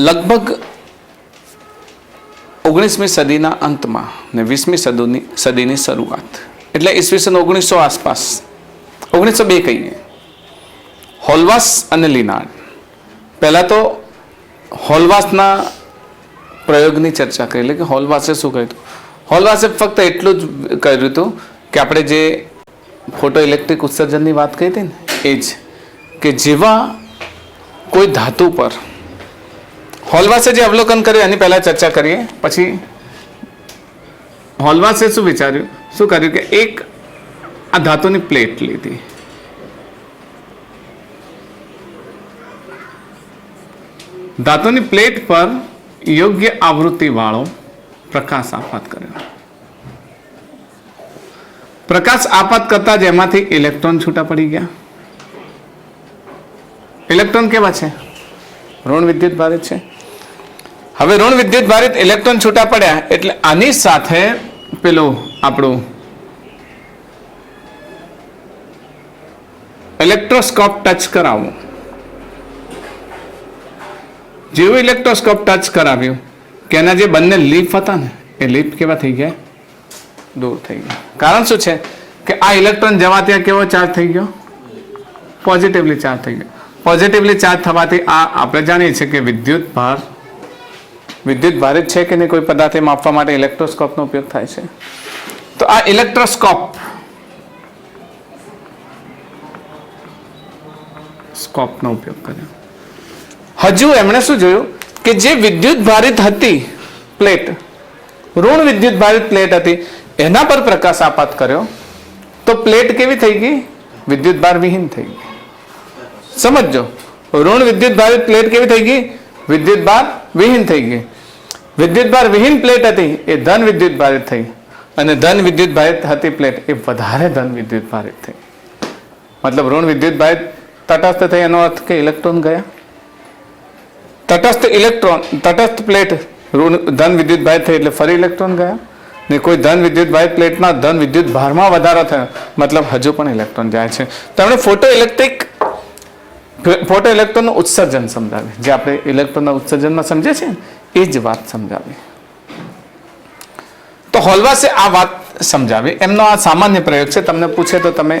લગભગ 19મી સદીના અંતમાં ને 20મી સદીની શરૂઆત એટલે ઈસવીસન 1900 આસપાસ 1902 કહીએ, હોલવાસ અને લિનાર્ડ. પહેલા તો હોલવાસના પ્રયોગની ચર્ચા કરી, એટલે કે હોલવાસે શું કહ્યું હતું? હોલવાસે ફક્ત એટલું જ કર્યું હતું કે આપણે જે ફોટો ઇલેક્ટ્રિક ઉત્સર્જનની વાત કરી હતી ને એ જ, કે જેવા કોઈ ધાતુ પર હોલવાસે જે અવલોકન કર્યું એની પહેલા ચર્ચા કરીએ. પછી હોલવાસે શું કર્યું કે એક આ ધાતુની પ્લેટ લીધી, ધાતુની પ્લેટ પર યોગ્ય આવૃત્તિ વાળો પ્રકાશ આપાત કર્યો. પ્રકાશ આપાત કરતા જ એમાંથી ઇલેક્ટ્રોન છૂટા પડી ગયા. ઇલેક્ટ્રોન કેવા છે? ઋણ વિદ્યુત ભારિત છે. હવે ઋણ વિદ્યુત ભારિત ઇલેક્ટ્રોન છૂટા પડ્યા એટલે આની સાથે પેલું આપણું ઇલેક્ટ્રોસ્કોપ ટચ કરાવવું. જેવું ઇલેક્ટ્રોસ્કોપ ટચ કરાવ્યું કે એના જે બંને લીફ હતા ને એ લીફ કેવા થઈ ગયા? દૂર થઈ ગયા. કારણ શું છે કે આ ઇલેક્ટ્રોન જવા ત્યાં કેવો ચાર્જ થઈ ગયો? પોઝિટિવલી ચાર્જ થઈ ગયો. પોઝિટિવલી ચાર્જ થવાથી આ આપણે જાણીએ છીએ કે વિદ્યુત ભારિત છે કે નહીં કોઈ પદાર્થને માપવા માટે ઇલેક્ટ્રોસ્કોપનો ઉપયોગ થાય છે. તો આ ઇલેક્ટ્રોસ્કોપનો ઉપયોગ કર્યો. હજુ એમણે શું જોયું કે જે વિદ્યુત ભારિત હતી પ્લેટ, ઋણ વિદ્યુત ભારિત પ્લેટ હતી, એના પર પ્રકાશ આપાત કર્યો તો પ્લેટ કેવી થઈ ગઈ? વિદ્યુત ભાર વિહીન થઈ ગઈ. સમજો, ઋણ વિદ્યુત ભારિત પ્લેટ કેવી થઈ ગઈ? વિદ્યુત ભાર વિહીન થઈ ગઈ. વિદ્યુત ભાર વિહીન પ્લેટ હતી એ ધન વિદ્યુત ભારિત થઈ, અને ધન વિદ્યુત ભારિત હતી પ્લેટ એ વધારે ધન વિદ્યુત ભારિત થઈ. મતલબ ઋણ વિદ્યુત ભારિત તટસ્થ થઈ એનો અર્થ કે ઇલેક્ટ્રોન ગયા. તટસ્થ પ્લેટ ધન વિદ્યુત ભારિત થઈ એટલે ફરી ઇલેક્ટ્રોન ગયા. ને કોઈ ધન વિદ્યુત ભારિત પ્લેટમાં ધન વિદ્યુત ભારમાં વધારો થયો, મતલબ હજુ પણ ઇલેક્ટ્રોન જાય છે. તો આપણે ફોટો ઇલેક્ટ્રોનનું ઉત્સર્જન સમજાવી, જે આપણે ઇલેક્ટ્રોનના ઉત્સર્જનમાં સમજે છે એ જ વાત સમજાવી. તો હોલવાસે આ વાત સમજાવી. એમનો આ સામાન્ય પ્રયોગ છે. તમને પૂછે તો તમે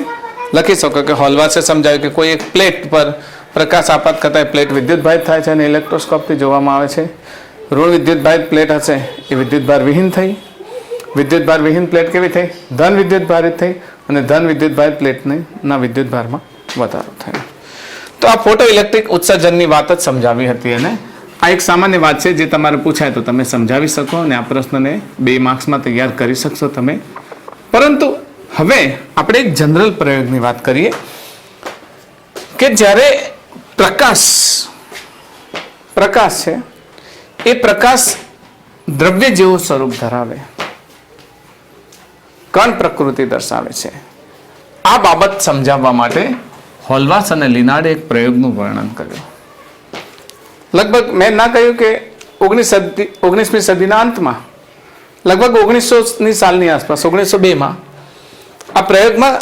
લખી શકો કે હોલવાસે સમજાવ્યું કે કોઈ એક પ્લેટ પર પ્રકાશ આપાત કરતા પ્લેટ વિદ્યુત ભારિત થાય છે અને ઇલેક્ટ્રોસ્કોપથી જોવામાં આવે છે. ઋણ વિદ્યુત ભારિત પ્લેટ હશે એ વિદ્યુત ભાર વિહીન થઈ. વિદ્યુત ભાર વિહીન પ્લેટ કેવી થઈ? ધન વિદ્યુત ભારિત થઈ, અને ધન વિદ્યુત ભારિત પ્લેટના વિદ્યુત ભારમાં વધારો થયો. તો આ ફોટો ઇલેક્ટ્રિક ઉત્સર્જનની વાત જ સમજાવી હતી. અને આ એક સામાન્ય વાત છે જે તમારે પૂછાય તો તમે સમજાવી શકો અને આ પ્રશ્નને 2 માર્ક્સમાં તૈયાર કરી શકશો તમે. પરંતુ હવે આપણે એક જનરલ પ્રયોગની વાત કરીએ કે જ્યારે પ્રકાશ છે એ પ્રકાશ દ્રવ્ય જેવું સ્વરૂપ ધરાવે, કણ પ્રકૃતિ દર્શાવે છે. આ બાબત સમજાવવા માટે હોલવાસ અને લિનાર્ડે એક પ્રયોગનું વર્ણન કર્યું. લગભગ મેં ના કહ્યું કે 19મી સદીના અંતમાં, લગભગ 1900ની સાલની આસપાસ 1902માં આ પ્રયોગમાં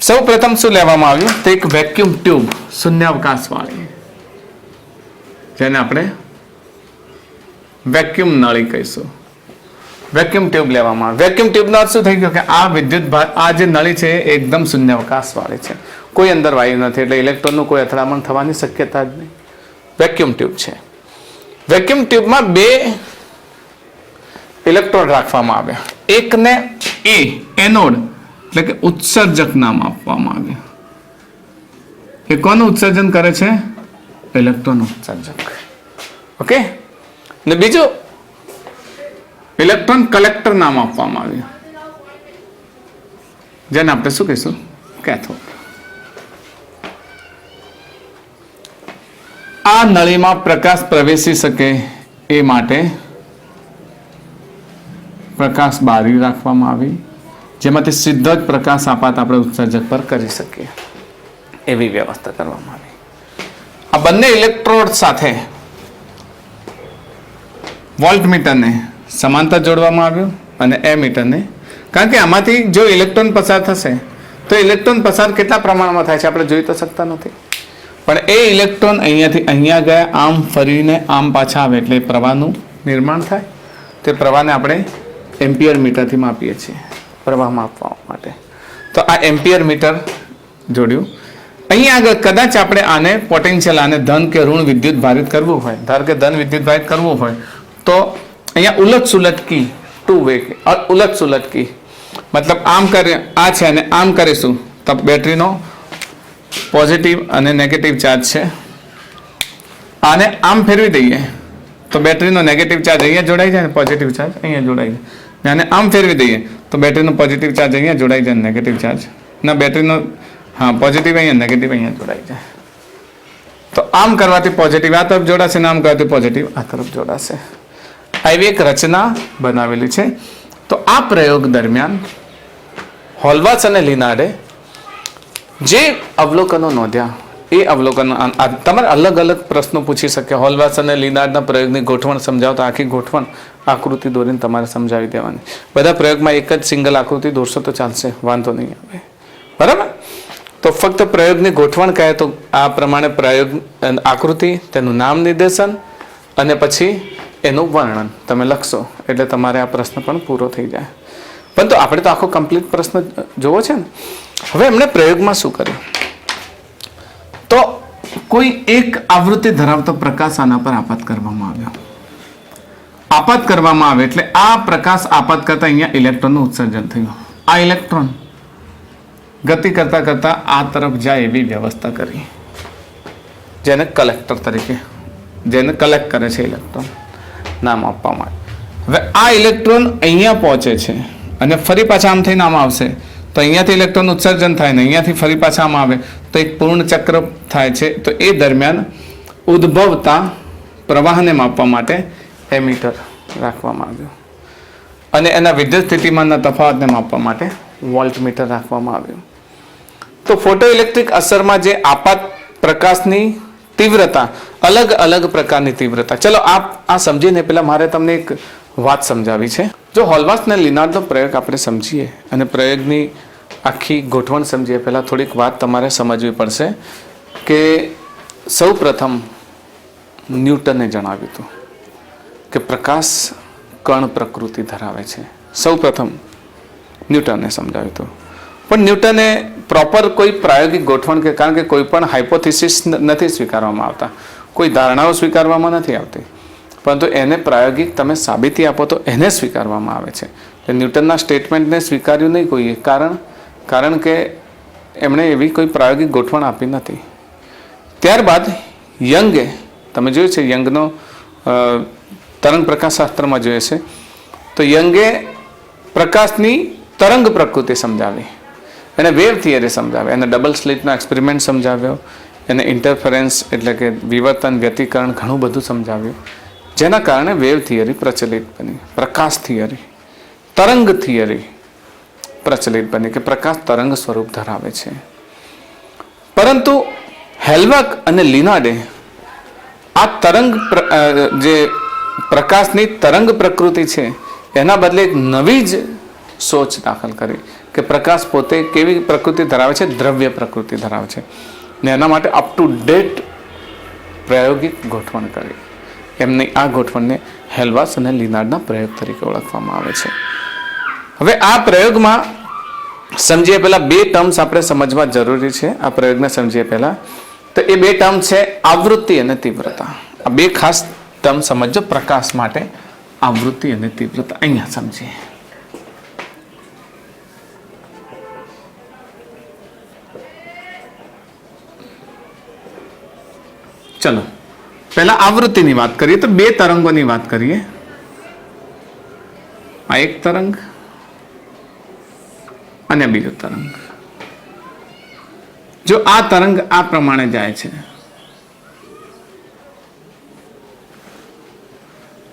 સૌ પ્રથમ શું લેવામાં આવ્યું? તો એક વેક્યુમ ટ્યુબ, શૂન્યાવકાશવાળી, જેને આપણે વેક્યુમ નળી કહીશું, વેક્યુમ ટ્યુબ લેવામાં આવે. વેક્યુમ ટ્યુબનો અર્થ શું થઈ ગયો કે આ જે નળી છે એ એકદમ શૂન્યાવકાશવાળી છે, કોઈ અંદર વાયુ નથી, એટલે ઇલેક્ટ્રોનનું કોઈ અથડામણ થવાની શક્યતા જ નહીં. વેક્યુમ ટ્યુબ છે. વેક્યુમ ટ્યુબમાં 2 ઇલેક્ટ્રોડ રાખવામાં આવ્યા. એકને એનોડ એટલે કે ઉત્સર્જક નામ આપવામાં આવ્યું. એ કોનું ઉત્સર્જન કરે છે? ઇલેક્ટ્રોન ઉત્સર્જક. ઓકે. ને બીજું ઇલેક્ટ્રોન કલેક્ટર નામ આપવામાં આવ્યું, જેને આપણે શું કહીશું? કેથોડ. આ નળીમાં પ્રકાશ પ્રવેશી શકે એ માટે પ્રકાશ બારી રાખવામાં આવી, જેમાંથી સીધો જ પ્રકાશ આપાત આપણે ઉત્સર્જક પર કરી શકીએ એવી વ્યવસ્થા કરવામાં આવી. આ બંને ઇલેક્ટ્રોડ સાથે વોલ્ટમીટરને સમાંતર જોડવામાં આવ્યું અને એમીટરને, કારણ કે આમાંથી જો ઇલેક્ટ્રોન પસાર થશે તો ઇલેક્ટ્રોન પસાર કેટલા પ્રમાણમાં થાય છે આપણે જોઈ તો શકતા નથી. પણ એ ઇલેક્ટ્રોન અહીંયાથી અહીંયા ગયા, આમ ફરીને આમ પાછા આવે એટલે પ્રવાહનું નિર્માણ થાય. તે પ્રવાહને આપણે એમ્પિયર મીટરથી માપીએ છીએ પ્રવાહ માપવા માટે. તો આ એમ્પિયર મીટર જોડ્યું. અહીંયા આગળ કદાચ આપણે આને પોટેન્શિયલ, આને ધન કે ઋણ વિદ્યુત ભારિત કરવું હોય, ધારો કે ધન વિદ્યુત ભારિત કરવું હોય તો અહીંયા ઉલટ સુલટ કી, ટુ વે ઉલટ સુલટ કી, મતલબ આમ કરીએ આ છે અને આમ કરીશું તો બેટરીનો પોઝિટિવ અને નેગેટિવ ચાર્જ છે. આને આમ ફેરવી દઈએ તો બેટરીનો નેગેટિવ ચાર્જ અહીંયા જોડાઈ જાય ને પોઝિટિવ ચાર્જ અહીંયા જોડાઈ જાય. અને આમ ફેરવી દઈએ તો બેટરીનો પોઝિટિવ ચાર્જ અહીંયા જોડાઈ જાય, નેગેટિવ ચાર્જ ના બેટરીનો પોઝિટિવ અહીંયા, નેગેટિવ અહીંયા જોડાઈ જાય. તો આમ કરવાથી પોઝિટિવ આ તરફ જોડાશે ને આમ કરવાથી પોઝિટિવ આ તરફ જોડાશે. આવી એક રચના બનાવેલી છે. તો આ પ્રયોગ દરમિયાન હોલવાચ અને લિનાર્ડે જે અવલોકનો નોંધ્યા એ અવલોકનો તમારે અલગ અલગ પ્રશ્નો પૂછી શકે. હોલવાચ અને લિનાર્ડના પ્રયોગની ગોઠવણ સમજાવતા આખી ગોઠવણ આકૃતિ દોરીને તમારે સમજાવી દેવાની. બધા પ્રયોગમાં એક જ સિંગલ આકૃતિ દોરશો તો ચાલશે, વાંધો નહીં આવે. બરાબર? તો ફક્ત પ્રયોગની ગોઠવણ કહે તો આ પ્રમાણે પ્રયોગ આકૃતિ, તેનું નામ નિર્દેશન અને પછી એનું વર્ણન તમે લખશો એટલે તમારે આ પ્રશ્ન પણ પૂરો થઈ જાય. પરંતુ આપણે તો આખો કમ્પ્લીટ પ્રશ્ન જોવો છે ને. હવે એમણે પ્રયોગમાં શું કર્યું? તો કોઈ એક આવૃત્તિ ધરાવતો પ્રકાશ આના પર આપાત કરવામાં આવ્યો. આપાત કરવામાં આવે એટલે આ પ્રકાશ આપાત કરતા અહીંયા ઇલેક્ટ્રોનનું ઉત્સર્જન થયું. આ ઇલેક્ટ્રોન ગતિ કરતા કરતા આ તરફ જાય એવી વ્યવસ્થા કરી, જેને કલેક્ટર તરીકે, જેને કલેક્ટ કરે છે ઇલેક્ટ્રોન, નામ આપવામાં આવે. હવે આ ઇલેક્ટ્રોન અહીંયા પહોંચે છે અને ફરી પાછા આમ થઈને આમ આવશે તો અહીંયાથી ઇલેક્ટ્રોન ઉત્સર્જન થાય ને અહીંયાથી ફરી પાછા આમ આવે તો એક પૂર્ણ ચક્ર થાય છે. તો એ દરમિયાન ઉદ્ભવતા પ્રવાહને માપવા માટે એમીટર રાખવામાં આવ્યું અને એના વિદ્યુત સ્થિતિમાનના તફાવતને માપવા માટે વોલ્ટમીટર રાખવામાં આવ્યું. તો ફોટો ઇલેક્ટ્રિક અસરમાં જે આપાત પ્રકાશની તીવ્રતા, અલગ અલગ પ્રકારની તીવ્રતા. ચલો આ સમજીને પહેલા મારે તમને એક વાત સમજાવી છે. જો હોલવાચ અને લિનાર્ડનો પ્રયોગ આપણે સમજીએ અને પ્રયોગની આખી ગોઠવણ સમજીએ પહેલા થોડીક વાત તમારે સમજવી પડશે કે સૌ પ્રથમ ન્યૂટને જણાવ્યું હતું કે પ્રકાશ કણ પ્રકૃતિ ધરાવે છે. સૌ પ્રથમ ન્યૂટને સમજાવ્યું હતું. પણ ન્યૂટને પ્રોપર કોઈ પ્રાયોગિક ગોઠવણ કે, કારણ કે કોઈ પણ હાઇપોથિસિસ નથી સ્વીકારવામાં આવતા, કોઈ ધારણાઓ સ્વીકારવામાં નથી આવતી, પરંતુ એને પ્રાયોગિક તમે સાબિતી આપો તો એને સ્વીકારવામાં આવે છે. એટલે ન્યૂટનના સ્ટેટમેન્ટને સ્વીકાર્યું નહીં કોઈએ, કારણ કે એમણે એવી કોઈ પ્રાયોગિક ગોઠવણ આપી નથી. ત્યારબાદ યંગે, તમે જોયું છે યંગનો તરંગ પ્રકાશશાસ્ત્રમાં જોઈએ છે તો યંગે પ્રકાશની તરંગ પ્રકૃતિ સમજાવી, એને વેવ થિયરી સમજાવી, એને ડબલ સ્લિટનો એક્સપેરિમેન્ટ સમજાવ્યો, એને ઇન્ટરફરન્સ એટલે કે વિવર્તન, વ્યતિકરણ ઘણું બધું સમજાવ્યું, જેના કારણે વેવ થિયરી પ્રચલિત બની, પ્રકાશ થિયરી, તરંગ થિયરી પ્રચલિત બની કે પ્રકાશ તરંગ સ્વરૂપ ધરાવે છે. પરંતુ હેલ્વાક અને લિનાર્ડે આ તરંગ જે પ્રકાશની તરંગ પ્રકૃતિ છે એના બદલે એક નવી જ સોચ દાખલ કરી કે પ્રકાશ પોતે કેવી પ્રકૃતિ ધરાવે છે, દ્રવ્ય પ્રકૃતિ ધરાવે છે, ને એના માટે અપ ટુ ડેટ પ્રાયોગિક ગોઠવણ કરી. એમની આ ગોઠવણને હેલ્વાચ અને લિનાર્ડના પ્રયોગ તરીકે ઓળખવામાં આવે છે. હવે આ પ્રયોગમાં સમજીએ પહેલા બે ટર્મ્સ આપણે સમજવા જરૂરી છે. આ પ્રયોગને સમજીએ પહેલા તો એ બે ટર્મ છે આવૃત્તિ અને તીવ્રતા. આ બે ખાસ ટર્મ સમજો પ્રકાશ માટે, આવૃત્તિ અને તીવ્રતા. અહીંયા સમજીએ. ચલો પહેલા આવૃત્તિની વાત કરીએ તો બે તરંગોની વાત કરીએ. આ એક તરંગ અને બીજો તરંગ. જો આ તરંગ આ પ્રમાણે જાય છે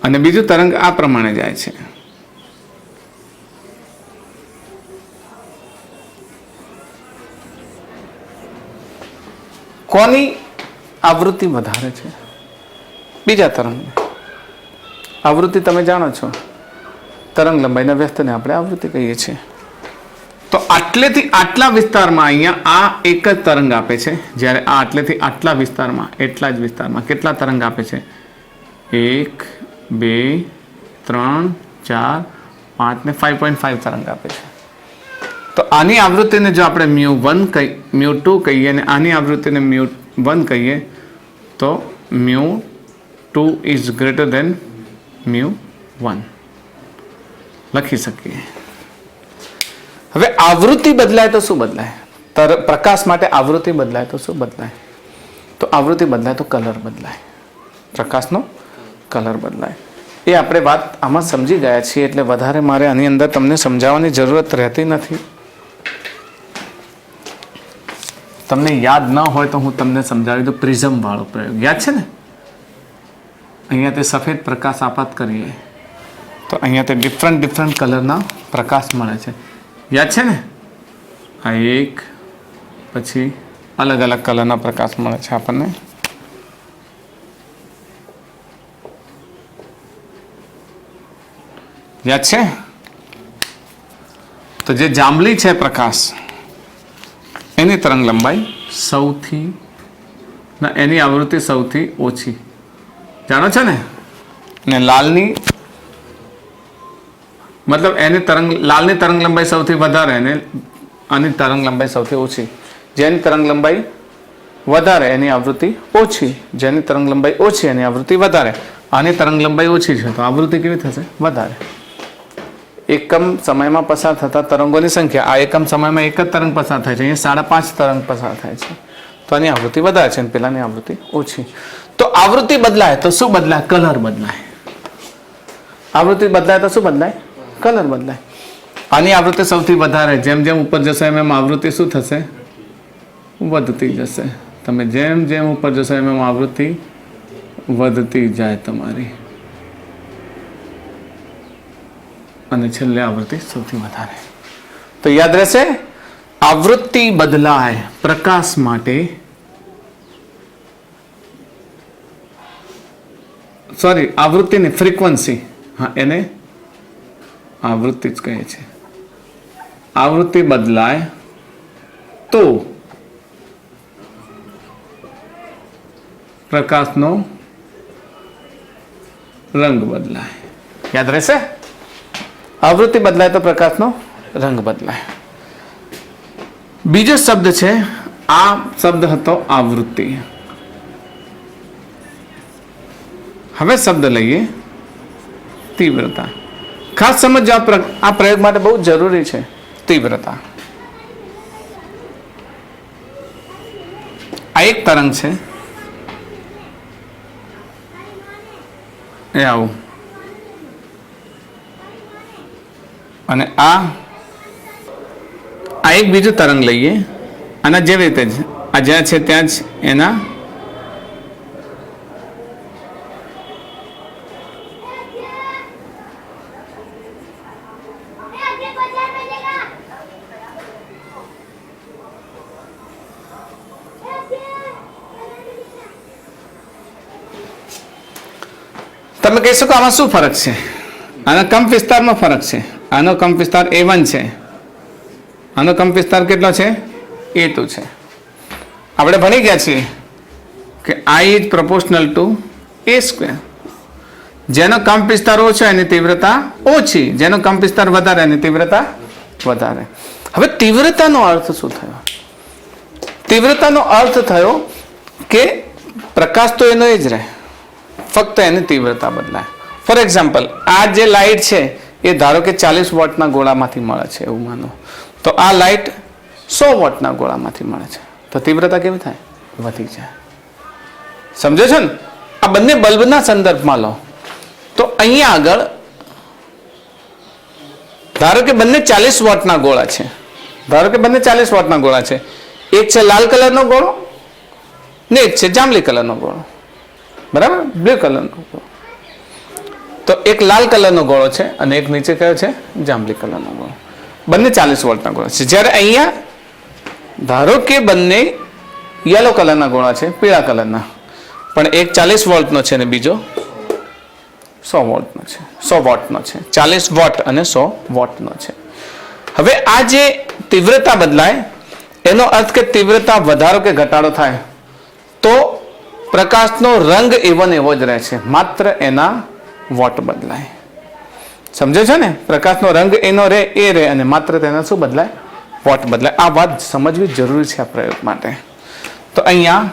અને બીજું તરંગ આ પ્રમાણે જાય છે, કોની આવૃત્તિ વધારે છે? બીજા તરંગ. આવૃત્તિ તમે જાણો છો, તરંગ લંબાઈના વ્યસ્તને આપણે આવૃત્તિ કહીએ છીએ. તો તો આટલેથી આટલા વિસ્તારમાં અહીંયા આ એક જ તરંગ આપે છે, જ્યારે આ આટલેથી આટલા વિસ્તારમાં એટલા જ વિસ્તારમાં કેટલા તરંગ આપે છે? 1 2 3 4 5 ને 5.5 તરંગ આપે છે. તો આની આવૃત્તિને જો આપણે μ2 કહીએ અને આની આવૃત્તિને μ1 કહીએ તો μ2 ઇઝ ગ્રેટર દેન μ1 લખી શકીએ. હવે આવૃત્તિ બદલાય તો શું બદલાય? પ્રકાશ માટે આવૃત્તિ બદલાય તો શું બદલાય? તો આવૃત્તિ બદલાય તો કલર બદલાય, પ્રકાશનો કલર બદલાય. એ આપણે વાત આમાં સમજી ગયા છીએ એટલે વધારે મારે આની અંદર તમને સમજાવવાની જરૂરત રહેતી નથી. તમને યાદ ન હોય તો હું તમને સમજાવી દઉં. પ્રિઝમ વાળો પ્રયોગ યાદ છે ને? અહીંયા તે સફેદ પ્રકાશ આપાત કરીએ તો અહીંયા તે ડિફરન્ટ કલરના પ્રકાશ મળે છે. યાદ છે ને? આ એક પછી અલગ અલગ કલરના પ્રકાશ મળે છે આપણને. યાદ છે? તો જે જાંબલી છે પ્રકાશ એની તરંગ લંબાઈ સૌથી એની આવૃત્તિ સૌથી ઓછી, જાણો છો ને? ને લાલની મતલબ લાલની તરંગ લંબાઈ સૌથી વધારે અને આની તરંગ લંબાઈ સૌથી ઓછી. જેની તરંગ લંબાઈ વધારે એની આવૃત્તિ ઓછી, જેની તરંગ લંબાઈ ઓછી એની આવૃત્તિ વધારે. આની તરંગ લંબાઈ ઓછી છે તો આવૃત્તિ કેવી થશે? વધારે. એકમ સમયમાં પસાર થતા તરંગોની સંખ્યા, આ એકમ સમયમાં એક જ તરંગ પસાર થાય છે, અહીંયા 5.5 તરંગ પસાર થાય છે તો આની આવૃત્તિ વધારે છે અને પેલાની આવૃત્તિ ઓછી. તો આવૃત્તિ બદલાય તો શું બદલાય? કલર બદલાય. આવૃત્તિ બદલાય તો શું બદલાય? કલર બદલાય. આની આવૃત્તિ સૌથી વધારે, જેમ જેમ ઉપર જશે એમ આવૃત્તિ શું થશે? વધતી જશે. તમે જેમ જેમ ઉપર જશો એમ આવૃત્તિ વધતી જાય તમારી, અને છેલ્લે આવૃત્તિ સૌથી વધારે. તો યાદ રહેશે, આવૃત્તિ બદલાય પ્રકાશ માટે, સોરી આવૃત્તિની ફ્રીક્વન્સી, હા એને આવૃત્તિ જ કહે છે. આવૃત્તિ બદલાય તો પ્રકાશનો રંગ બદલાય. યાદ રહેશે? આવૃત્તિ બદલાય તો પ્રકાશનો રંગ બદલાય. બીજો શબ્દ છે, આ શબ્દ હતો આવૃત્તિ. હવે શબ્દ લઈએ તીવ્રતા. ખાસ સમજો, આ પ્રયોગ માટે બહુ જરૂરી છે. તીવ્રતા આ એક તરંગ છે, એ આવું, અને આ એક બીજું તરંગ લઈએ આના જેવી રીતે જ, આ જ્યાં છે ત્યાં જ એના તમે કહી શકો આમાં શું ફરક છે? આના કંપ વિસ્તારમાં ફરક છે. આનો કંપ વિસ્તાર A1 છે, આનો કંપ વિસ્તાર કેટલો છે? A2 છે. આપણે ભણી ગયા છીએ કે I is proportional to A². જેનો કંપ વિસ્તાર ઓછો એની તીવ્રતા ઓછી, જેનો કંપ વિસ્તાર વધારે એની તીવ્રતા વધારે. હવે તીવ્રતાનો અર્થ શું થયો? તીવ્રતાનો અર્થ થયો કે પ્રકાશ તો એનો જ રહે, ફક્ત એની તીવ્રતા બદલાય. ફોર એક્ઝામ્પલ, આ જે લાઇટ છે એ ધારો કે 40 વોટના ગોળામાંથી મળે છે એવું માનો, તો આ લાઇટ 100 વોટના ગોળામાંથી મળે છે, તો તીવ્રતા કેવી થાય? વધી જાય. સમજો છો ને? આ બંને બલ્બના સંદર્ભમાં લો તો અહીંયા આગળ ધારો કે બંને 40 વોટના ગોળા છે, ધારો કે બંને 40 વોટના ગોળા છે. એક છે લાલ કલરનો ગોળો ને એક છે જાંબલી કલરનો ગોળો, બરાબર? બ્લુ કલરનો ગોળો. તો એક લાલ કલરનો ગોળો છે અને એક નીચે કયો છે? જાંબલી કલરનો ગોળો. બંને 40 વોલ્ટના ગોળા છે. જ્યારે અહીંયા ધારો કે બંને યલો કલરના ગોળા છે, પીળા કલરના, પણ એક 40 વોલ્ટનો છે અને બીજો 100 વોલ્ટનો છે, 100 વોટનો છે. 40 વોટ અને 100 વોટનો છે. હવે આ જે તીવ્રતા બદલાય એનો અર્થ કે તીવ્રતા વધારો કે ઘટાડો થાય તો પ્રકાશનો રંગ એવો ને એવો જ રહે છે, માત્ર એના વોટ બદલાય. સમજે છે ને? પ્રકાશનો રંગ એનો રે એ રે અને માત્ર તેના શું બદલાય? વોટ બદલાય. આ વાત સમજવી જરૂરી છે આ પ્રયોગ માટે. તો અહીંયા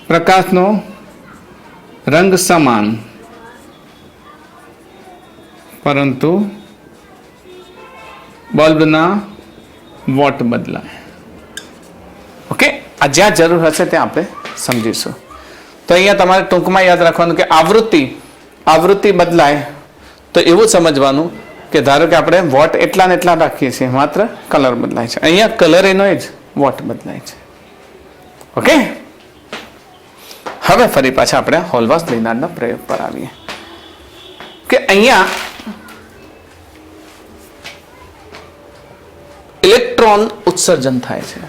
પ્રકાશનો રંગ સમાન પરંતુ બલ્બના વોટ બદલાય. ઓકે, આ જ્યાં જરૂર હશે ત્યાં આપણે સમજીશું. તો અહીંયા તમારે ટૂંકમાં યાદ રાખવાનું કે આવૃત્તિ બદલાય તો એવું સમજવાનું કે ધારો કે આપણે વોટ એટલા ને એટલા રાખીએ છીએ, માત્ર કલર બદલાય છે. અહીંયા કલર એનો જ વોટ બદલાય છે. ઓકે, હવે ફરી પાછા આપણે હોલવાસ લેનાર્ડના પ્રયોગ પર આવીએ કે અહીંયા ઇલેક્ટ્રોન ઉત્સર્જન થાય છે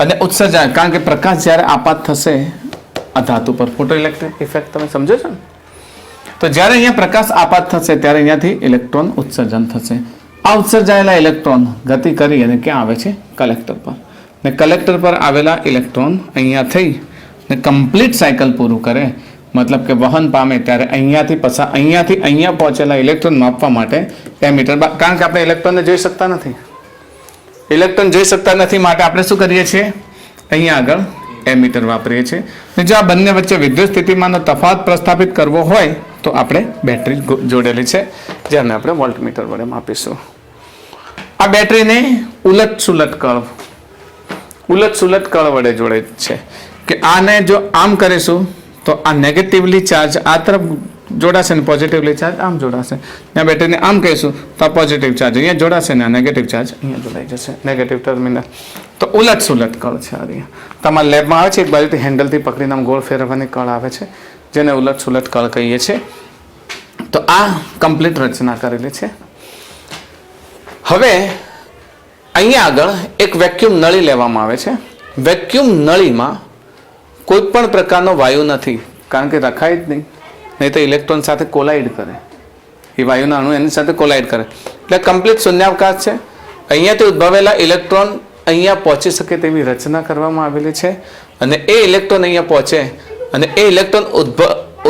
અને ઉત્સર્જન કારણ કે પ્રકાશ જ્યારે આપાત થશે આ ધાતુ પર, ફોટો ઇલેક્ટ્રિક ઇફેક્ટ તમે સમજો છો ને? તો જ્યારે અહીંયા પ્રકાશ આપાત થશે ત્યારે અહીંયાથી ઇલેક્ટ્રોન ઉત્સર્જન થશે. આ ઉત્સર્જાયેલા ઇલેક્ટ્રોન ગતિ કરી અને ક્યાં આવે છે? કલેક્ટર પર. ને કલેક્ટર પર આવેલા ઇલેક્ટ્રોન અહીંયા થઈ ને કમ્પ્લીટ સાયકલ પૂરું કરે, મતલબ કે વહન પામે ત્યારે અહીંયાથી અહીંયા પહોંચેલા ઇલેક્ટ્રોન માપવા માટે એમીટર, કારણ કે આપણે ઇલેક્ટ્રોનને જોઈ શકતા નથી માટે આપણે શું કરીએ છીએ? અહીંયા આગળ એમીટર વાપરીએ છીએ. ને જો આ બંને વચ્ચે વિદ્યુત સ્થિતિમાનનો તફાવત પ્રસ્થાપિત કરવો હોય તો આપણે બેટરી જોડેલી છે જેને આપણે વોલ્ટમીટર વડે માપીશું. આ બેટરીને ઉલટ સુલટ કળ વડે જોડે છે કે આને જો આમ કરીશું તો આ નેગેટિવલી ચાર્જ આ તરફ જોડાશે ને પોઝિટિવલી ચાર્જ આમ જોડાશે. ત્યાં બેટરીને આમ કહીશું તો આ પોઝિટિવ ચાર્જ અહીંયા જોડાશે ને આ નેગેટિવ ચાર્જ અહીંયા જોડાઈ જશે, નેગેટિવ ટર્મિનલ. તો ઉલટ સુલટ કળ છે. અહીંયા તમારા લેબમાં આવે છે એક બાજુથી હેન્ડલથી પકડીને આમ ગોળ ફેરવવાની કળ આવે છે જેને ઉલટ સુલટ કળ કહીએ છીએ. તો આ કમ્પ્લીટ રચના કરેલી છે. હવે અહીંયા આગળ એક વેક્યુમ નળી લેવામાં આવે છે. વેક્યુમ નળીમાં કોઈ પણ પ્રકારનો વાયુ નથી, કારણ કે રખાય જ નહીં તો ઇલેક્ટ્રોન સાથે કોલાઇડ કરે, એ વાયુના અણુ એની સાથે કોલાઇડ કરે એટલે કમ્પ્લીટ શૂન્યાવકાશ છે. અહીંયાથી ઉદ્ભવેલા ઇલેક્ટ્રોન અહીંયા પહોંચી શકે તેવી રચના કરવામાં આવેલી છે અને એ ઇલેક્ટ્રોન અહીંયા પહોંચે અને એ ઇલેક્ટ્રોન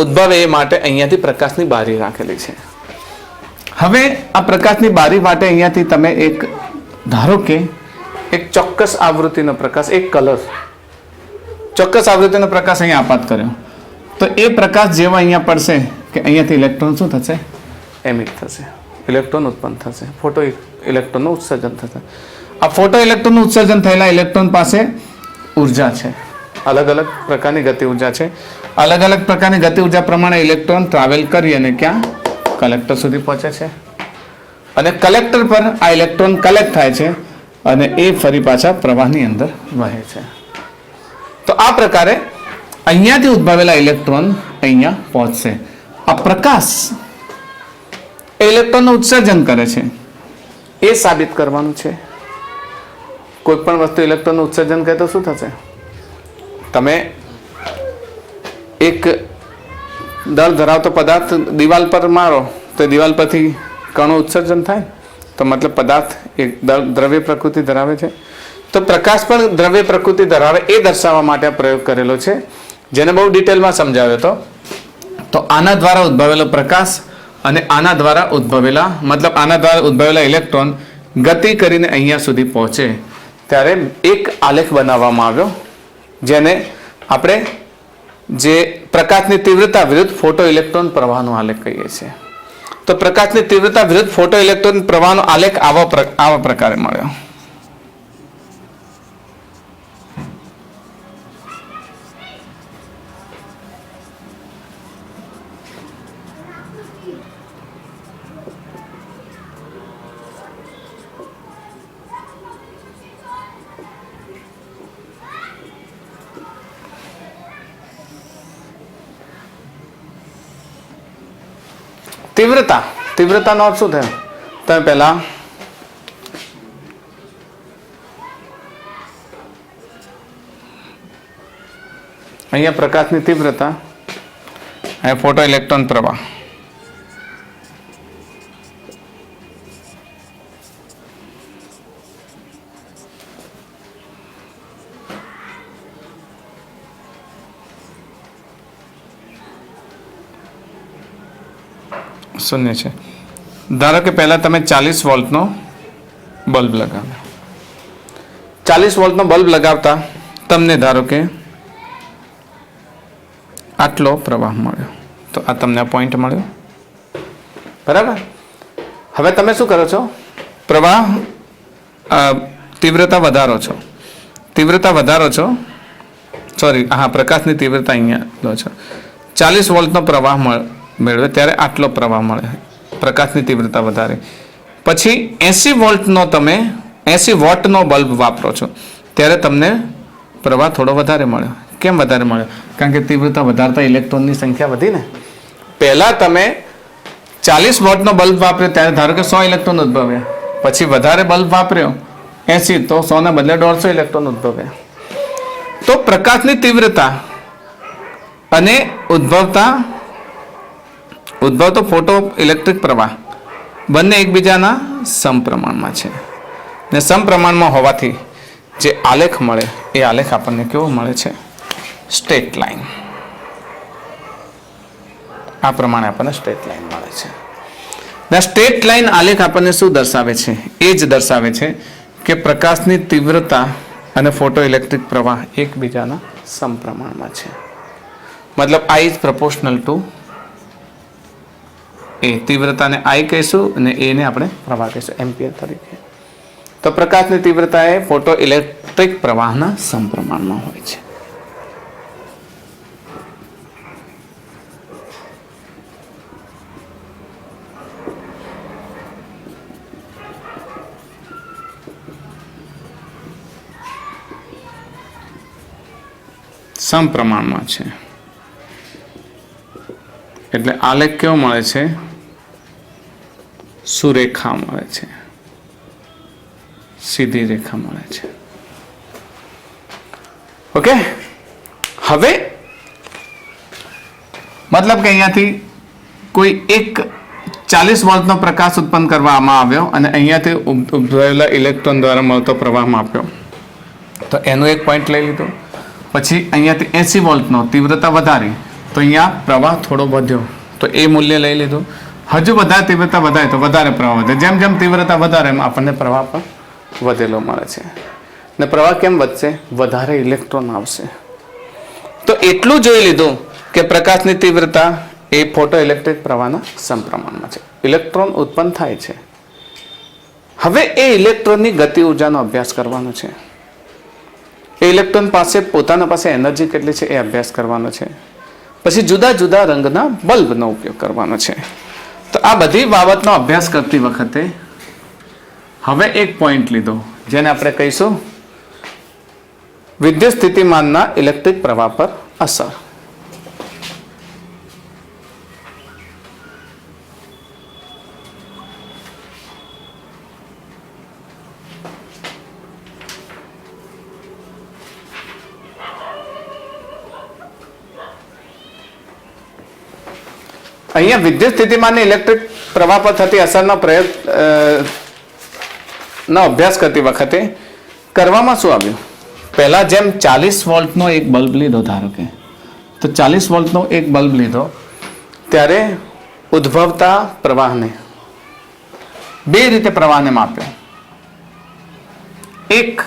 ઉદ્ભવે એ માટે અહીંયાથી પ્રકાશની બારી રાખેલી છે. હવે આ પ્રકાશની બારી માટે અહીંયાથી તમે એક ધારો કે એક ચોક્કસ આવૃત્તિનો પ્રકાશ, એક કલર ચોક્કસ આવૃત્તિનો પ્રકાશ અહીંયા આપાત કર્યો તો એ પ્રકાશ જેવો અહીંયા પડશે કે અહીંયાથી ઇલેક્ટ્રોન શું થશે? એમિટ થશે, ઇલેક્ટ્રોન ઉત્પન્ન થશે, ફોટો ઇલેક્ટ્રોનનું ઉત્સર્જન થશે. આ ફોટો ઇલેક્ટ્રોનનું ઉત્સર્જન થયેલા ઇલેક્ટ્રોન પાસે ઉર્જા છે, અલગ અલગ પ્રકારની ગતિ ઉર્જા છે. અલગ અલગ પ્રકારની ગતિ ઉર્જા પ્રમાણે ઇલેક્ટ્રોન ટ્રાવેલ કરી અને ક્યાં? કલેક્ટર સુધી પહોંચે છે અને કલેક્ટર પર આ ઇલેક્ટ્રોન કલેક્ટ થાય છે અને એ ફરી પાછા પ્રવાહની અંદર વહે છે. તો આ પ્રકારે અહીંયાથી ઉદ્ભવેલા ઇલેક્ટ્રોન અહીંયા પહોંચશે. આ પ્રકાશ એ ઇલેક્ટ્રોનનું ઉત્સર્જન કરે છે એ સાબિત કરવાનું છે. કોઈ પણ વસ્તુ ઇલેક્ટ્રોનનું ઉત્સર્જન કરે તો શું થશે? તમે એક દળ ધરાવતો પદાર્થ દિવાલ પર મારો તો દિવાલ પરથી કણો ઉત્સર્જન થાય તો મતલબ પદાર્થ એક દ્રવ્ય પ્રકૃતિ ધરાવે છે. તો પ્રકાશ પણ દ્રવ્ય પ્રકૃતિ ધરાવે એ દર્શાવવા માટે પ્રયોગ કરેલો છે જેને બહુ ડિટેલમાં સમજાવ્યો હતો. તો આના દ્વારા ઉદ્ભવેલો પ્રકાશ અને આના દ્વારા ઉદ્ભવેલા ઇલેક્ટ્રોન ગતિ કરીને અહીંયા સુધી પહોંચે ત્યારે એક આલેખ બનાવવામાં આવ્યો જેને આપણે જે પ્રકાશની તીવ્રતા વિરુદ્ધ ફોટો ઇલેક્ટ્રોન પ્રવાહનો આલેખ કહીએ છીએ. તો પ્રકાશની તીવ્રતા વિરુદ્ધ ફોટો ઇલેક્ટ્રોન પ્રવાહનો આલેખ આવા પ્રકારે મળ્યો. તીવ્રતાનો અર્થ શું થયો? તમે પહેલા અહીંયા પ્રકાશની તીવ્રતા, અહીંયા ફોટો ઇલેક્ટ્રોન પ્રવાહ, શૂન્ય છે. ધારો કે પહેલા તમે 40 વોલ્ટનો બલ્બ લગાવ્યો. 40 વોલ્ટનો બલ્બ લગાવતા તમને ધારો કે આટલો પ્રવાહ મળ્યો. તો આ તમને આ પોઈન્ટ મળ્યો, બરાબર. હવે તમે શું કરો છો? પ્રવાહ તીવ્રતા વધારો છો. સોરી, હા, પ્રકાશની તીવ્રતા અહીંયા લો છો. 40 વોલ્ટનો પ્રવાહ મેળવે ત્યારે આટલો પ્રવાહ મળે, પ્રકાશની તીવ્રતા વધારે. પછી 80 વોટનો બલ્બ વાપરો છો ત્યારે તમને પ્રવાહ થોડો વધારે મળ્યો. કેમ વધારે મળ્યો? કારણ કે તીવ્રતા વધારતા ઇલેક્ટ્રોનની સંખ્યા વધી ને. પહેલા તમે 40 વોટનો બલ્બ વાપર્યો ત્યારે ધારો કે 100 ઇલેક્ટ્રોન ઉદ્ભવ્યા. પછી વધારે બલ્બ વાપર્યો 80, તો 100 ના બદલે 150 ઇલેક્ટ્રોન ઉદ્ભવ્યા. તો પ્રકાશની તીવ્રતા અને ઉદ્ભવતો ફોટો ઇલેક્ટ્રિક પ્રવાહ બંને એકબીજાના સમપ્રમાણમાં છે. ને સમપ્રમાણમાં હોવાથી જે આલેખ મળે એ આલેખ આપણને કેવો મળે છે? Straight line. આ પ્રમાણે આપણને સ્ટ્રેટ લાઈન મળે છે. ને સ્ટ્રેટ લાઈન આલેખ આપણને શું દર્શાવે છે? એ જ દર્શાવે છે કે પ્રકાશની તીવ્રતા અને ફોટો ઇલેક્ટ્રિક પ્રવાહ એકબીજાના સમપ્રમાણમાં છે. મતલબ I is proportional to A. તીવ્રતાને I કહીશું અને એને આપણે પ્રવાહ કહીશું એમ્પિયર તરીકે. તો પ્રકાશની તીવ્રતા એ ફોટો ઇલેક્ટ્રિક પ્રવાહના સમપ્રમાણમાં હોય છે. સમપ્રમાણમાં છે એટલે આલેખ કેવો મળે છે? સુરેખા મળે છે, સીધી રેખા મળે છે. ઓકે. હવે મતલબ કે અહીંયાથી કોઈ એક 40 વોલ્ટનો પ્રકાશ ઉત્પન્ન કરવામાં આવ્યો અને અહીંયાથી ઉદ્ભવેલા ઇલેક્ટ્રોન દ્વારા મળતો પ્રવાહ માપ્યો. તો એનો એક પોઈન્ટ લઈ લીધો. પછી અહીંયાથી 80 વોલ્ટનો તીવ્રતા વધારી તો અહીંયા પ્રવાહ થોડો વધ્યો, તો એ મૂલ્ય લઈ લીધું. હજુ વધારે તીવ્રતા વધારે તો વધારે પ્રવાહ વધે. જેમ જેમ તીવ્રતા વધારે એમ આપણને પ્રવાહ પણ વધેલો મળે છે. ને પ્રવાહ કેમ વધશે? વધારે ઇલેક્ટ્રોન આવશે. તો એટલું જોઈ લીધું કે પ્રકાશની તીવ્રતા એ ફોટો ઇલેક્ટ્રિક પ્રવાહના સમપ્રમાણમાં છે. ઇલેક્ટ્રોન ઉત્પન્ન થાય છે. હવે એ ઇલેક્ટ્રોનની ગતિ ઉર્જાનો અભ્યાસ કરવાનો છે. એ ઇલેક્ટ્રોન પોતાના પાસે એનર્જી કેટલી છે એ અભ્યાસ કરવાનો છે. પછી જુદા જુદા રંગના બલ્બનો ઉપયોગ કરવાનો છે. તો આ બધી બાબતનો અભ્યાસ કરતી વખતે હવે એક પોઈન્ટ લીધો જેને આપણે કહીશું વિદ્યુત સ્થિતિમાનના ઇલેક્ટ્રિક પ્રવાહ પર અસર. અહીંયા વિદ્યુત સ્થિતિમાનની ઇલેક્ટ્રિક પ્રવાહ પર થતી અસરનો નો અભ્યાસ કરતી વખતે કરવામાં શું આવ્યું? પહેલા જેમ 40 વોલ્ટનો એક બલ્બ લીધો, ધારો કે તો 40 વોલ્ટનો એક બલ્બ લીધો ત્યારે ઉદ્ભવતા પ્રવાહને બે રીતે પ્રવાહને માપ્યો. એક,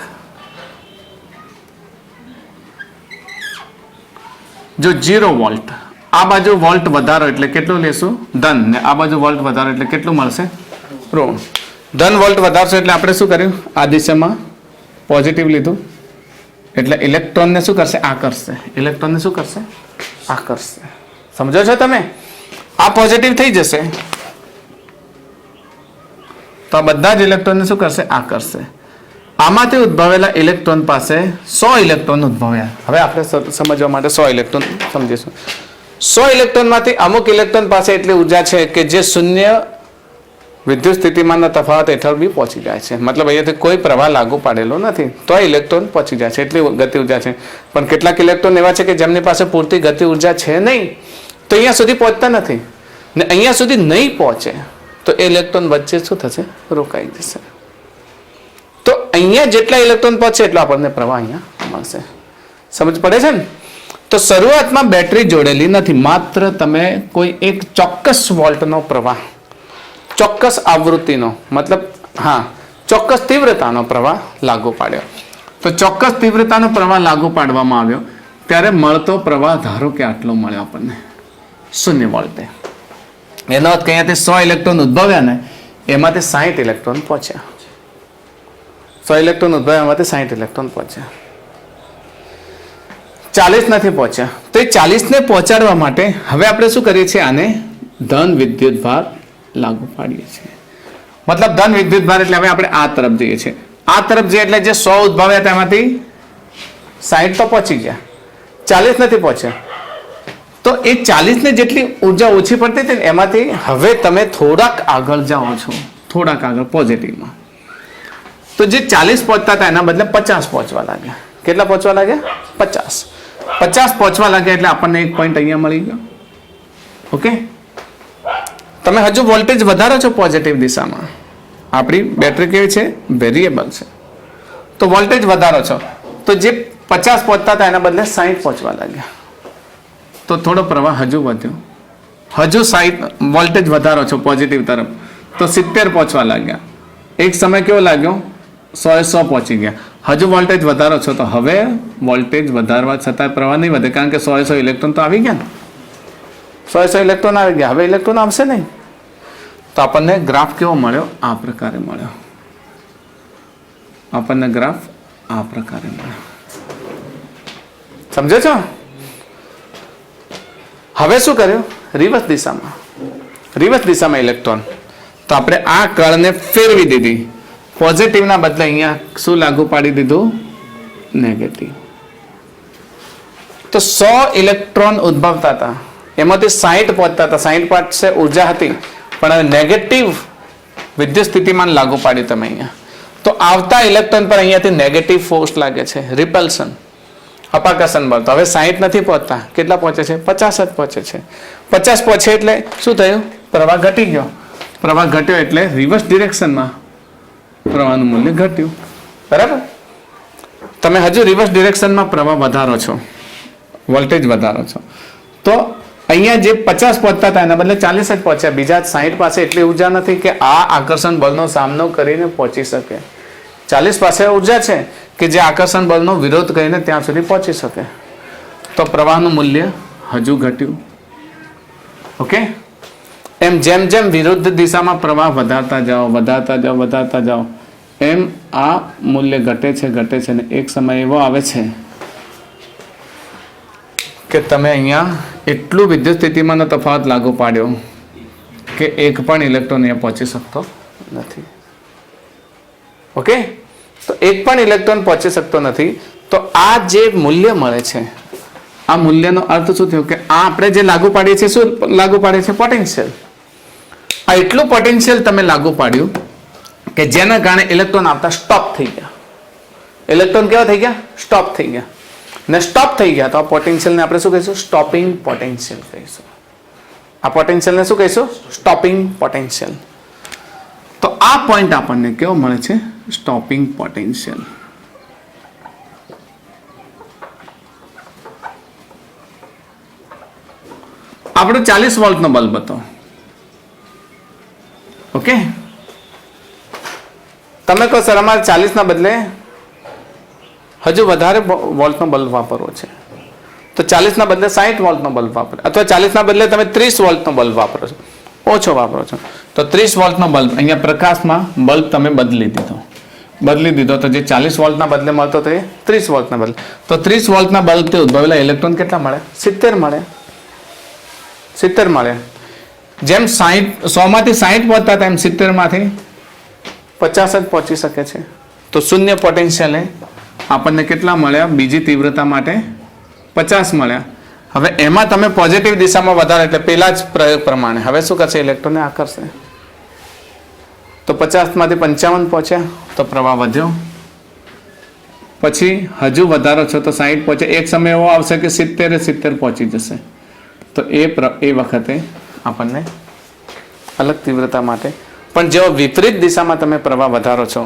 જો 0 વોલ્ટ, આ બાજુ વોલ્ટ વધારો એટલે કેટલું લેશું? ધન. ને આ બાજુ વોલ્ટ વધારો એટલે કેટલું મળશે? ઋણ. ધન વોલ્ટ વધારશો એટલે આપણે શું કર્યું? આ દિશામાં પોઝિટિવ લીધું એટલે ઇલેક્ટ્રોનને શું કરશે? આકર્ષશે. ઇલેક્ટ્રોનને શું કરશે? આકર્ષશે. સમજો છો તમે? આ પોઝિટિવ થઈ જશે તો આ બધા જ ઇલેક્ટ્રોનને શું કરશે? આકર્ષશે. આમાંથી ઉદ્ભવેલા ઇલેક્ટ્રોન પાસે 100 ઇલેક્ટ્રોન ઉદ્ભવ્યા. હવે આપણે સમજવા માટે 100 ઇલેક્ટ્રોન સમજીશું. 100 ઇલેક્ટ્રોનમાંથી અમુક ઇલેક્ટ્રોન પાસે એટલી ઉર્જા છે કે જે શૂન્ય વિદ્યુત સ્થિતિમાનના તફાવત હેઠળ બી પહોંચી જાય છે. મતલબ અહીંયાથી કોઈ પ્રવાહ લાગુ પાડેલો નથી તો આ ઇલેક્ટ્રોન પહોંચી જાય છે, એટલી ગતિ ઉર્જા છે. પણ કેટલાક ઇલેક્ટ્રોન એવા છે કે જેમની પાસે પૂરતી ગતિ ઉર્જા છે નહીં, તો અહીંયા સુધી પહોંચતા નથી. ને અહીંયા સુધી નહીં પહોંચે તો એ ઇલેક્ટ્રોન વચ્ચે શું થશે? રોકાઈ જશે. તો અહીંયા જેટલા ઇલેક્ટ્રોન પહોંચે એટલો આપણને પ્રવાહ અહીંયા મળશે. સમજ પડે છે ને? તો શરૂઆતમાં બેટરી જોડેલી નથી, માત્ર તમે કોઈ એક ચોક્કસ વોલ્ટનો પ્રવાહ, ચોક્કસ આવૃત્તિનો, મતલબ હા ચોક્કસ તીવ્રતાનો પ્રવાહ લાગુ પાડ્યો. તો ચોક્કસ તીવ્રતાનો પ્રવાહ લાગુ પાડવામાં આવ્યો ત્યારે મળતો પ્રવાહ ધારો કે આટલો મળ્યો આપણને 0 વોલ્ટે. એનો અર્થ કે અહીંયાથી 100 ઇલેક્ટ્રોન ઉદ્ભવ્યા ને એમાંથી 60 ઇલેક્ટ્રોન પહોંચ્યા. 100 ઇલેક્ટ્રોન ઉદ્ભવ્યા એમાંથી 60 ઇલેક્ટ્રોન પહોંચ્યા. 40 નથી પહોંચ્યા. તો એ 40 ને પહોંચાડવા માટે હવે આપણે શું કરીએ છીએ? આને ધન વિદ્યુત ભાર લાગુ પાડીએ છીએ. મતલબ ધન વિદ્યુત ભાર એટલે હવે આપણે આ તરફ જઈએ છીએ. આ તરફ જઈએ એટલે જે 100 ઉદ્ભવ્યા તેમાંથી 60 તો પહોંચી ગયા, 40 નથી પહોંચ્યા. તો એ 40 ને જેટલી ઉર્જા ઓછી પડતી હતી ને એમાંથી હવે તમે થોડાક આગળ જાઓ છો, થોડાક આગળ પોઝિટિવમાં. તો જે 40 પહોંચતા હતા એના બદલે 50 પહોંચવા લાગ્યા. કેટલા પહોંચવા લાગ્યા? 50 પહોંચવા લાગ્યા એટલે આપણને એક પોઈન્ટ અહીંયા મળી ગયો. ઓકે, તમે હજુ વોલ્ટેજ વધારો છો પોઝિટિવ દિશામાં. આપણી બેટરી કેવી છે? વેરિયેબલ છે. તો વોલ્ટેજ વધારો છો તો જે 50 પહોંચતા હતા એના બદલે 60 પહોંચવા લાગ્યા. તો થોડો પ્રવાહ હજુ વધ્યો, હજુ 60 વોલ્ટેજ વધારો છો પોઝિટિવ તરફ તો 70 પહોંચવા લાગ્યા. એક સમય કેવો લાગ્યો? 100 પહોંચી ગયા. હજુ વોલ્ટેજ વધારો છો તો હવે વોલ્ટેજ વધારવા છતાં પ્રવાહ નહીં વધે, કારણ કે 100 ઇલેક્ટ્રોન તો આવી ગયા ને, 100 ઇલેક્ટ્રોન આવી ગયા. હવે ઇલેક્ટ્રોન આવશે નહીં. તો આપણને ગ્રાફ કેવો મળ્યો? આ પ્રકારે મળ્યો. આપણને ગ્રાફ આ પ્રકારે મળ્યો. સમજો છો? હવે શું કર્યું? રિવર્સ દિશામાં ઇલેક્ટ્રોન. તો આપણે આ કળને ફેરવી દીધી. પોઝિટિવના બદલે અહીંયા શું લાગુ પાડી દીધું? નેગેટિવ. તો 100 ઇલેક્ટ્રોન ઉદ્ભવતા હતા એમાંથી 60 પહોંચતા હતા. 60 પાસે ઉર્જા હતી પણ હવે નેગેટિવ વિદ્યુત સ્થિતિમાન લાગુ પાડ્યું તમે અહીંયા. તો આવતા ઇલેક્ટ્રોન પર અહીંયાથી નેગેટિવ ફોર્સ લાગે છે, રિપલ્શન, અપાકર્ષણ બળ. તો હવે 60 નથી પહોંચતા. કેટલા પહોંચે છે? 50 જ પહોંચે છે. 50 પહોંચે એટલે શું થયું? પ્રવાહ ઘટી ગયો. પ્રવાહ ઘટ્યો એટલે રિવર્સ ડિરેક્શનમાં પ્રવાહનું મૂલ્ય ઘટ્યું. બરાબર? તમે હજુ રિવર્સ ડિરેક્શનમાં પ્રવાહ વધારો છો, વોલ્ટેજ વધારો છો. તો અહીંયા જે 50 પહોંચતા હતા એના બદલે 40 જ પહોંચ્યા. બીજા 60 પાસે એટલી ઉર્જા નથી કે આ આકર્ષણ બળનો સામનો કરીને પહોંચી શકે. 40 પાસે ઉર્જા છે કે જે આકર્ષણ બળનો વિરોધ કરીને ત્યાં સુધી પહોંચી શકે. તો પ્રવાહનું મૂલ્ય હજુ ઘટ્યું. ઓકે, એમ જેમ જેમ વિરુદ્ધ દિશામાં પ્રવાહ વધારતા જાઓ એમ આ મૂલ્ય ઘટે છે અને એક સમય એવો આવે છે કે તમે અહીંયા એટલું વિદ્યુત સ્થિતિમાનનો તફાવત લાગુ પાડ્યો કે એક પણ ઇલેક્ટ્રોન અહીંયા પહોંચી શકતો નથી. ઓકે, તો એક પણ ઇલેક્ટ્રોન પહોંચી શકતો નથી. તો આ જે મૂલ્ય મળે છે, આ મૂલ્યનો અર્થ શું થયો? કે આ આપણે જે લાગુ પાડીએ છીએ, શું લાગુ પાડીએ છીએ? પોટેન્શિયલ. આ એટલું પોટેન્શિયલ તમે લાગુ પાડ્યું કે જેના કારણે ઇલેક્ટ્રોન આવતા સ્ટોપ થઈ ગયા. ઇલેક્ટ્રોન કેવા થઈ ગયા? સ્ટોપ થઈ ગયા. ને સ્ટોપ થઈ ગયા તો આ પોટેન્શિયલને આપણે શું કહીશું? સ્ટોપિંગ પોટેન્શિયલ કહીશું. આ પોટેન્શિયલને શું કહીશું? Stopping potential. તો આ પોઈન્ટ આપણને કેવો મળે છે? Stopping potential. આપણો 40 વોલ્ટનો બલ્બ હતો. ઓકે, તમે કહો સર અમારે 40 ના બદલે હજુ વધારે વોલ્ટનો બલ્બ વાપરવો છે, તો 40 ના બદલે 60 વોલ્ટનો બલ્બ વાપરો, અથવા 40 ના બદલે તમે 30 વોલ્ટનો બલ્બ વાપરો છો, ઓછો વાપરો છો, તો 30 વોલ્ટનો બલ્બ અહીંયા પ્રકાશમાં બલ્બ તમે બદલી દીધો તો જે 40 વોલ્ટના બદલે મળતો તો એ 30 વોલ્ટના બદલે, તો 30 વોલ્ટના બલ્બથી ઉદ્ભવેલા ઇલેક્ટ્રોન કેટલા મળે? 70 મળે. જેમ 100 માંથી 60 પહોંચતા હતા એમ 70 માંથી 50 જ પહોંચી શકે છે. તો શૂન્ય પોટેન્શિયલે આપણને કેટલા મળ્યા? બીજી તીવ્રતા માટે 50 મળ્યા. હવે એમાં તમે પોઝિટિવ દિશામાં વધારે એટલે પેલા જ પ્રયોગ પ્રમાણે હવે શું કરશે? ઇલેક્ટ્રોનને આકર્ષે. તો 50 માંથી 55 પહોંચ્યા તો પ્રવાહ વધ્યો. પછી હજુ વધારો છો તો 60 પહોંચે. એક સમય એવો આવશે કે 70 પહોંચી જશે. તો એ વખતે આપણને અલગ તીવ્રતા માટે પણ જેવો વિપરીત દિશામાં તમે પ્રવાહ વધારો છો,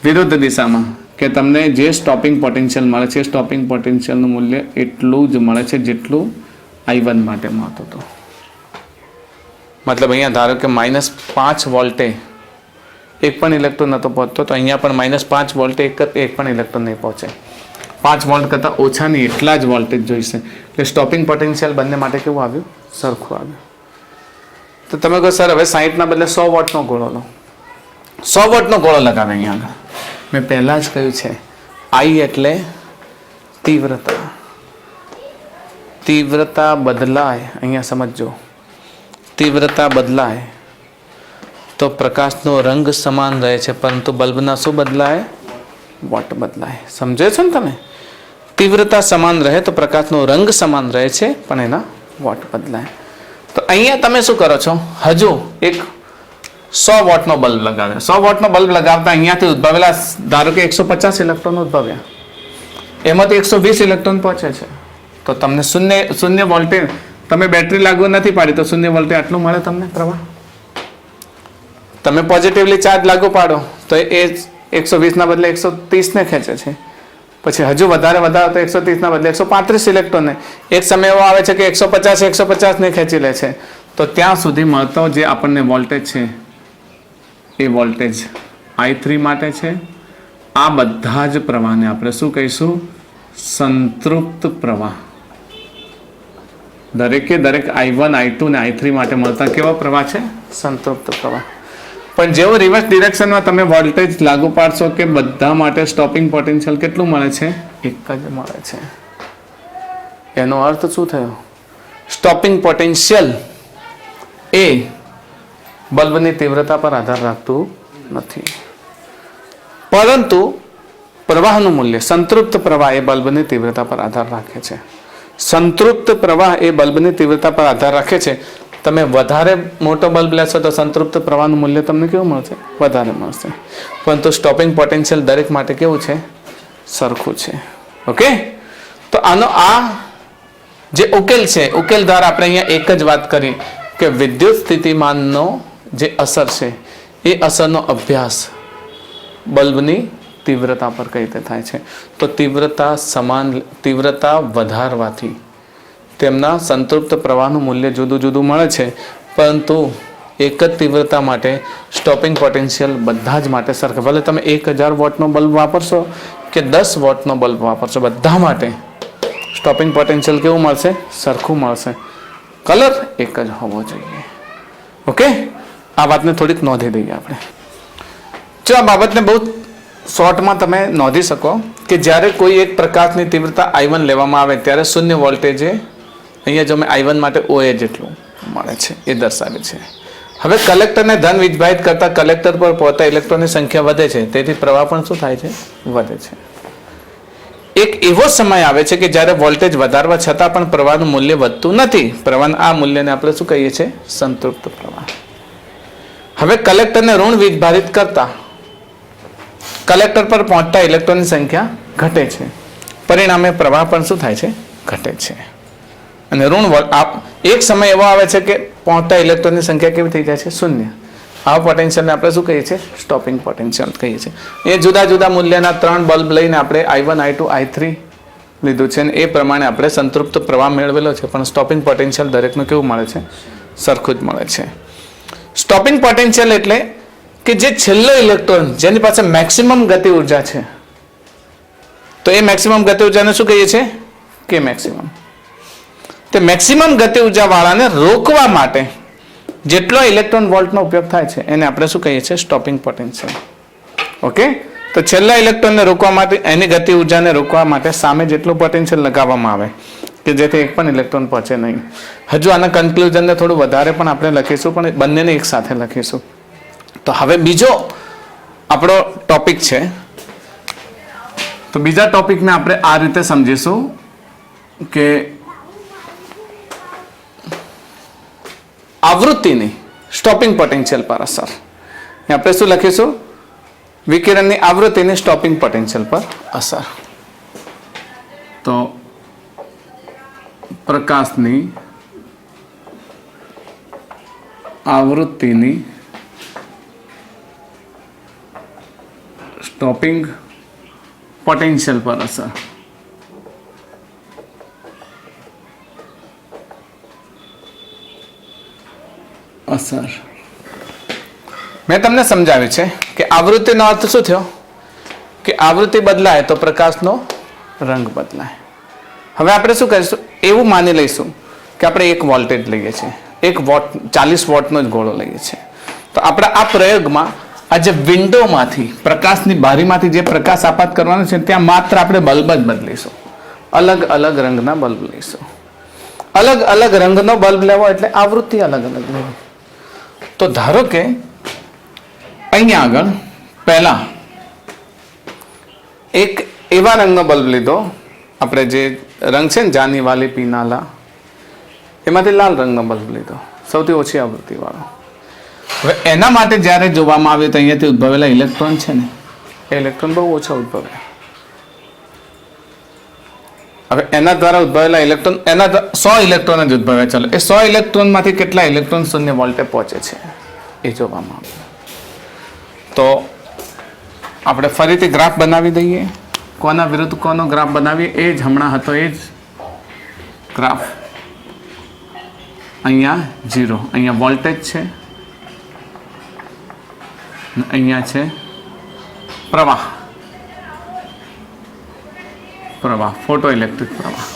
વિરુદ્ધ દિશામાં, કે કે તમને જે સ્ટોપિંગ પોટેન્શિયલ મળે છે સ્ટોપિંગ પોટેન્શિયલનું મૂલ્ય એટલું જ મળે છે જેટલું I1 માટે મળતું હતું. મતલબ અહીંયા ધારો કે -5 વોલ્ટે એક પણ ઇલેક્ટ્રોન નહોતો પહોંચતો, તો અહીંયા પણ -5 વોલ્ટે એક પણ ઇલેક્ટ્રોન નહીં પહોંચે. 5 વોલ્ટ કરતાં ઓછા નહીં એટલા જ વોલ્ટેજ જોઈશે. એટલે સ્ટોપિંગ પોટેન્શિયલ બંને માટે કેવું આવ્યું? સરખું આવ્યું. તો તમે કહો સર હવે 60ના બદલે 100 વોટનો ગોળો લો. 100 વોટનો ગોળો લગાવે અહીંયા આગળ. મેં પહેલાં જ કહ્યું છે I એટલે તીવ્રતા. તીવ્રતા બદલાય, અહીંયા સમજો, તીવ્રતા બદલાય તો પ્રકાશનો રંગ સમાન રહે છે, પરંતુ બલ્બના શું બદલાય? વોટ બદલાય. સમજે છો ને તમે? તીવ્રતા સમાન રહે તો પ્રકાશનો રંગ સમાન રહે છે, પણ એના વોટ બદલાય. તો અહીંયા તમે શું કરો છો? હજુ એક 100 વોટનો બલ્બ લગાવ્યો. 100 વોટનો બલ્બ લગાવતા અહીંયાથી ઉદ્ભવેલા ધારો કે 150 ઇલેક્ટ્રોન ઉદ્ભવ્યા, એમાંથી 120 ઇલેક્ટ્રોન પહોંચે છે. તો તમને શૂન્ય વોલ્ટે તમે બેટરી લાગુ નથી પાડી તો 0 વોલ્ટે આટલું મળે તમને પ્રવાહ. તમે પોઝિટિવલી ચાર્જ લાગુ પાડો તો એ 120ના બદલે 130ને ખેંચે છે. પછી હજુ વધારે તો 130ના બદલે 135 ઇલેક્ટ્રોનને એક સમય એવો આવે છે કે 150ને ખેંચી લે છે. તો ત્યાં સુધી મળતો જે આપણને વોલ્ટેજ છે એ વોલ્ટેજ I3 માટે છે. આ બધા જ પ્રવાહને આપણે શું કહીશું? સંતૃપ્ત પ્રવાહ. દરેકે દરેક I1, I2 ને I3 માટે મળતા કેવા પ્રવાહ છે? સંતૃપ્ત પ્રવાહ. પણ જેવો રિવર્સ ડિરેક્શનમાં તમે વોલ્ટેજ લાગુ પાડશો કે બધા માટે સ્ટોપિંગ પોટેન્શિયલ કેટલું મળે છે? એક જ મળે છે. એનો અર્થ શું થયો? સ્ટોપિંગ પોટેન્શિયલ એ બલ્બની તીવ્રતા પર આધાર રાખતું નથી, પરંતુ પ્રવાહનું મૂલ્ય સંતૃપ્ત પ્રવાહ એ બલ્બની તીવ્રતા પર આધાર રાખે છે. સંતૃપ્ત પ્રવાહ એ બલ્બની તીવ્રતા પર આધાર રાખે છે. તમે વધારે મોટો બલ્બ લેશો તો સંતૃપ્ત પ્રવાહનું મૂલ્ય તમને કેવું મળશે? વધારે મળશે. પરંતુ સ્ટોપિંગ પોટેન્શિયલ દરેક માટે કેવું છે? સરખું છે. ઓકે, તો આનો આ જે ઉકેલ છે, ઉકેલ દ્વારા આપણે અહીંયા એક જ વાત કરી કે વિદ્યુત સ્થિતિમાનનો જે અસર છે એ અસરનો અભ્યાસ બલ્બની તીવ્રતા પર કઈ રીતે થાય છે. તો તીવ્રતા વધારવાથી તેમના સંતૃપ્ત પ્રવાહનું મૂલ્ય જુદું જુદું મળે છે, પરંતુ એક જ તીવ્રતા માટે સ્ટોપિંગ પોટેન્શિયલ બધા જ માટે સરખા. ભલે તમે 1000 વોટનો બલ્બ વાપરશો કે 10 વોટનો બલ્બ વાપરશો, બધા માટે સ્ટોપિંગ પોટેન્શિયલ કેવું મળશે? સરખું મળશે. કલર એક જ હોવો જોઈએ. ઓકે, આ વાતને થોડીક નોંધી દઈએ આપણે. જો આ બાબતને બહુ શોર્ટમાં તમે નોંધી શકો કે જ્યારે કોઈ એક પ્રકાશની તીવ્રતા I1 લેવામાં આવે ત્યારે 0 વોલ્ટેજે અહીંયા જો મેં I1 માટે OA જેટલું મળે છે એ દર્શાવે છે. હવે કલેક્ટરને ધન વીજભારિત કરતા કલેક્ટર પર પહોંચતા ઇલેક્ટ્રોનની સંખ્યા વધે છે, તેથી પ્રવાહ પણ શું થાય છે? વધે છે. એક એવો સમય આવે છે કે જ્યારે વોલ્ટેજ વધારવા છતાં પણ પ્રવાહનું મૂલ્ય વધતું નથી. પ્રવાહના આ મૂલ્યને આપણે શું કહીએ છીએ? સંતૃપ્ત પ્રવાહ. હવે કલેક્ટરને ઋણ વીજભારિત કરતા કલેક્ટર પર પહોંચતા ઇલેક્ટ્રોનની સંખ્યા ઘટે છે, પરિણામે પ્રવાહ પણ શું થાય છે? ઘટે છે. અને એક સમય એવો આવે છે કે પહોંચતા ઇલેક્ટ્રોનની સંખ્યા કેવી થઈ જાય છે? 0. આવા પોટેન્શિયલને આપણે શું કહીએ છીએ? સ્ટોપિંગ પોટેન્શિયલ કહીએ છીએ. એ જુદા જુદા મૂલ્યના 3 બલ્બ લઈને આપણે I1, I2, I3 લીધું છે અને એ પ્રમાણે આપણે સંતૃપ્ત પ્રવાહ મેળવેલો છે, પણ સ્ટોપિંગ પોટેન્શિયલ દરેકનું કેવું મળે છે? સરખું જ મળે છે. સ્ટોપિંગ પોટેન્શિયલ એટલે કે જે છેલ્લો ઇલેક્ટ્રોન જેની પાસે મેક્સિમમ ગતિ ઉર્જા છે, તો એ મેક્સિમમ ગતિ ઉર્જાને શું કહીએ છીએ? કે મેક્સિમમ. તે મેક્સિમમ ગતિ ઉર્જા વાળાને રોકવા માટે જેટલો ઇલેક્ટ્રોન વોલ્ટનો ઉપયોગ થાય છે એને આપણે શું કહીએ છીએ? Stopping potential. ઓકે, તો છેલ્લા ઇલેક્ટ્રોનને રોકવા માટે, એની ગતિ ઉર્જાને રોકવા માટે સામે જેટલું પોટેન્શિયલ લગાવવામાં આવે કે જેથી એક પણ ઇલેક્ટ્રોન પહોંચે નહીં. હજુ આના કન્ક્લુઝનને થોડું વધારે પણ આપણે લખીશું, પણ બંનેને એક સાથે લખીશું. તો હવે બીજો આપણો ટોપિક છે, તો બીજા ટોપિકને આપણે આ રીતે સમજીશું કે આવૃત્તિની સ્ટોપિંગ પોટેન્શિયલ પર અસર. આપણે શું લખીશું? વિકિરણની આવૃત્તિની સ્ટોપિંગ પોટેન્શિયલ પર અસર. તો પ્રકાશની આવૃત્તિની સ્ટોપિંગ પોટેન્શિયલ પર અસર. મેં તમને સમજાવ્યું છે કે આવૃત્તિનો અર્થ શું થયો કે આવૃત્તિ બદલાય તો પ્રકાશનો રંગ બદલાય. હવે આપણે શું કરીશું, એવું માની લઈશું કે આપણે 1 વોલ્ટેજ લઈએ છીએ, 1 વોટ 40 વોટનો જ ગોળો લઈએ છીએ. તો આપણે આ પ્રયોગમાં આ જે વિન્ડોમાંથી પ્રકાશની બારીમાંથી જે પ્રકાશ આપાત કરવાનો છે ત્યાં માત્ર આપણે બલ્બ જ બદલીશું. અલગ અલગ રંગના બલ્બ લઈશું. અલગ અલગ રંગનો બલ્બ લેવો એટલે આવૃત્તિ અલગ અલગ લેવી. તો ધારો કે અહીંયા આગળ પહેલા એક એવા રંગનો બલ્બ લીધો, આપણે જે રંગ છે ને જાની વાલી પીનાલા, એમાંથી લાલ રંગનો બલ્બ લીધો, સૌથી ઓછી આવૃત્તિ વાળો. હવે એના માટે જ્યારે જોવામાં આવે તો અહીંયાથી ઉદ્ભવેલા ઇલેક્ટ્રોન છે ને એ ઇલેક્ટ્રોન બહુ ઓછા ઉદ્ભવે. હવે એના દ્વારા ઉદ્ભવેલા ઇલેક્ટ્રોન, એના 100 ઇલેક્ટ્રોન જ ઉદ્ભવે. ચાલો એ 100 ઇલેક્ટ્રોનમાંથી કેટલા ઇલેક્ટ્રોન શૂન્ય વોલ્ટે પહોંચે છે એ જોવામાં આવે. તો આપણે ફરીથી ગ્રાફ બનાવી દઈએ. કોના વિરુદ્ધ કોનો ગ્રાફ બનાવીએ, એ જ હમણાં હતો એ જ ગ્રાફ. અહીંયા 0, અહીંયા વોલ્ટેજ છે, અહીંયા છે પ્રવાહ, ફોટો ઇલેક્ટ્રિક પ્રવાહ.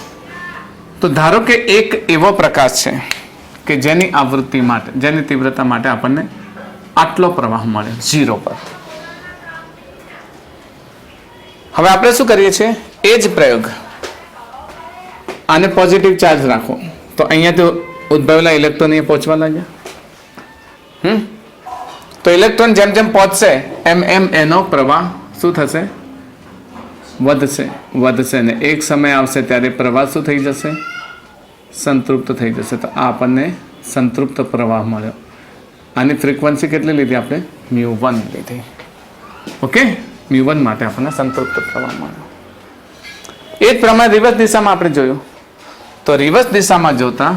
તો ધારો કે એક એવો પ્રકાશ છે કે જેની આવૃત્તિ માટે, જેની તીવ્રતા માટે આપણને આટલો પ્રવાહ મળે 0 પર. હવે આપણે શું કરીએ છીએ, એ જ પ્રયોગ આને પોઝિટિવ ચાર્જ રાખો તો અહીંયાથી ઉદ્ભવેલા ઇલેક્ટ્રોન અહીંયા પહોંચવા લાગ્યા. તો ઇલેક્ટ્રોન જેમ જેમ પહોંચશે એમ એમ એનો પ્રવાહ શું થશે, વધશે ને એક સમય આવશે ત્યારે પ્રવાહ શું થઈ જશે, સંતૃપ્ત થઈ જશે. તો આ આપણને સંતૃપ્ત પ્રવાહ મળ્યો. આની ફ્રીક્વન્સી કેટલી લીધી આપણે, μ1 લીધી. ઓકે, μ1 માટે આપણને સંતૃપ્ત પ્રવાહ મળ્યો. એ જ પ્રમાણે રિવર્સ દિશામાં આપણે જોયું. તો રિવર્સ દિશામાં જોતા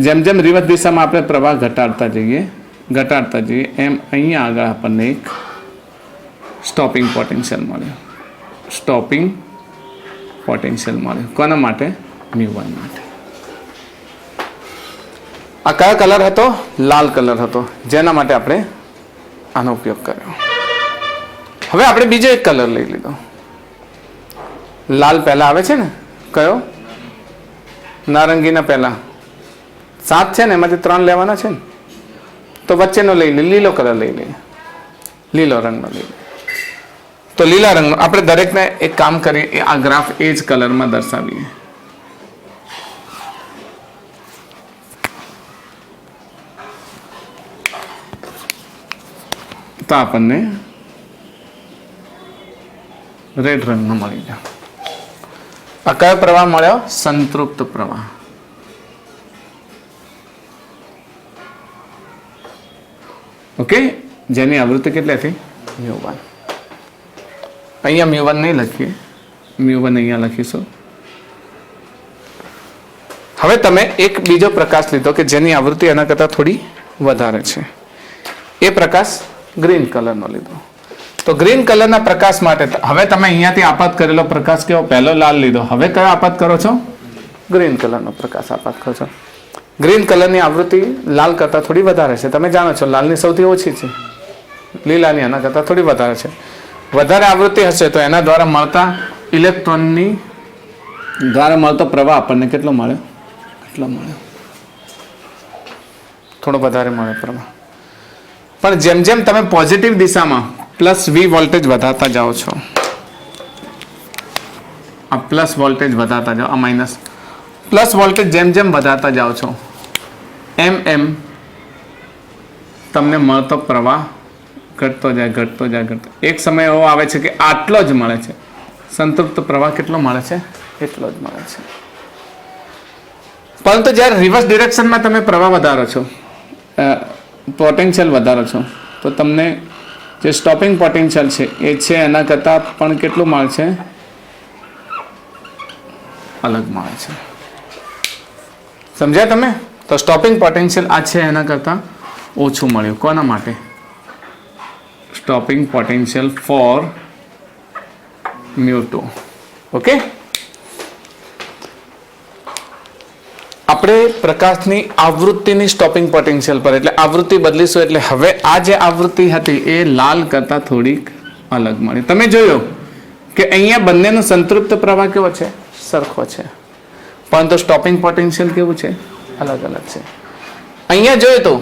જેમ જેમ રિવર્સ દિશામાં આપણે પ્રવાહ ઘટાડતા જઈએ એમ અહીંયા આગળ આપણને એક સ્ટોપિંગ પોટેન્શિયલ મળ્યું. કોના માટે, μ1 માટે. આ કયો કલર હતો, લાલ કલર હતો, જેના માટે આપણે આનો ઉપયોગ કર્યો. હવે આપણે બીજો એક કલર લઈ લીધો. લાલ પહેલા આવે છે ને, કયો, નારંગીના પહેલા 7 છે ને, એમાંથી 3 લેવાના છે ને, તો વચ્ચેનો લઈ લે, લીલો કલર લઈ લઈએ, લીલો રંગનો લઈ લઈએ. તો લીલા રંગનો આપણે દરેકને એક કામ કરીએ, આ ગ્રાફ એ જ કલરમાં દર્શાવીએ. તો આપણને રેડ રંગનો મળી ગયો. આ કયો પ્રવાહ મળ્યો, સંતૃપ્ત પ્રવાહ. ઓકે, જેની આવૃત્તિ કેટલી હતી, μ1. અહીંયા μ1 નહીં લખીએ, μ1 અહીંયા લખીશું. હવે તમે એક બીજો પ્રકાશ લીધો કે જેની આવૃત્તિ એના કરતાં થોડી વધારે છે. એ પ્રકાશ ગ્રીન કલરનો લીધો. તો ગ્રીન કલરના પ્રકાશ માટે હવે તમે અહીંયાથી આપાત કરેલો પ્રકાશ કેવો, પહેલો લાલ લીધો, હવે કયો આપાત કરો છો, ગ્રીન કલરનો પ્રકાશ આપાત કરો છો. ગ્રીન કલરની આવૃત્તિ લાલ કરતાં થોડી વધારે છે. તમે જાણો છો લાલની સૌથી ઓછી છે, લીલાની એના કરતાં થોડી વધારે છે. વધારે આવૃત્તિ હશે તો એના દ્વારા મળતા ઇલેક્ટ્રોનની દ્વારા મળતો પ્રવાહ આપણને કેટલો મળ્યો, એટલો મળ્યો, થોડો વધારે મળે પ્રવાહ. પણ જેમ જેમ તમે પોઝિટિવ દિશામાં +V વોલ્ટેજ વધારતા જાઓ છો, આ પ્લસ વોલ્ટેજ વધારતા જાઓ, આ માઇનસ પ્લસ વોલ્ટેજ જેમ જેમ વધારતા જાઓ છો એમ એમ તમને મળતો પ્રવાહ ઘટતો જાય. એક સમય એવો આવે છે કે આટલો જ મળે છે, સંતૃપ્ત પ્રવાહ કેટલો મળે છે, એટલો જ મળે છે. પરંતુ જ્યારે રિવર્સ ડિરેક્શનમાં તમે પ્રવાહ વધારો છો, પોટેન્શિયલ વધારો છો, તો તમને જે સ્ટોપિંગ પોટેન્શિયલ છે એ છે એના કરતાં પણ કેટલું મળે છે, અલગ મળે છે. સમજ્યા તમે? તો સ્ટોપિંગ પોટેન્શિયલ આ છે એના કરતાં ઓછું મળ્યું. કોના માટે? Stopping potential four μ2. ઓકે, આપણે પ્રકાશની આવૃત્તિની સ્ટોપિંગ પોટેન્શિયલ પર એટલે આવૃત્તિ બદલીશું એટલે હવે આ જે આવૃત્તિ હતી એ લાલ કરતા થોડીક અલગ મળી. તમે જોયું કે અહીંયા બંનેનો સંતૃપ્ત પ્રવાહ કેવો છે? સરખો છે, પરંતુ સ્ટોપિંગ પોટેન્શિયલ કેવું છે? અલગ અલગ છે. અહીંયા જોયું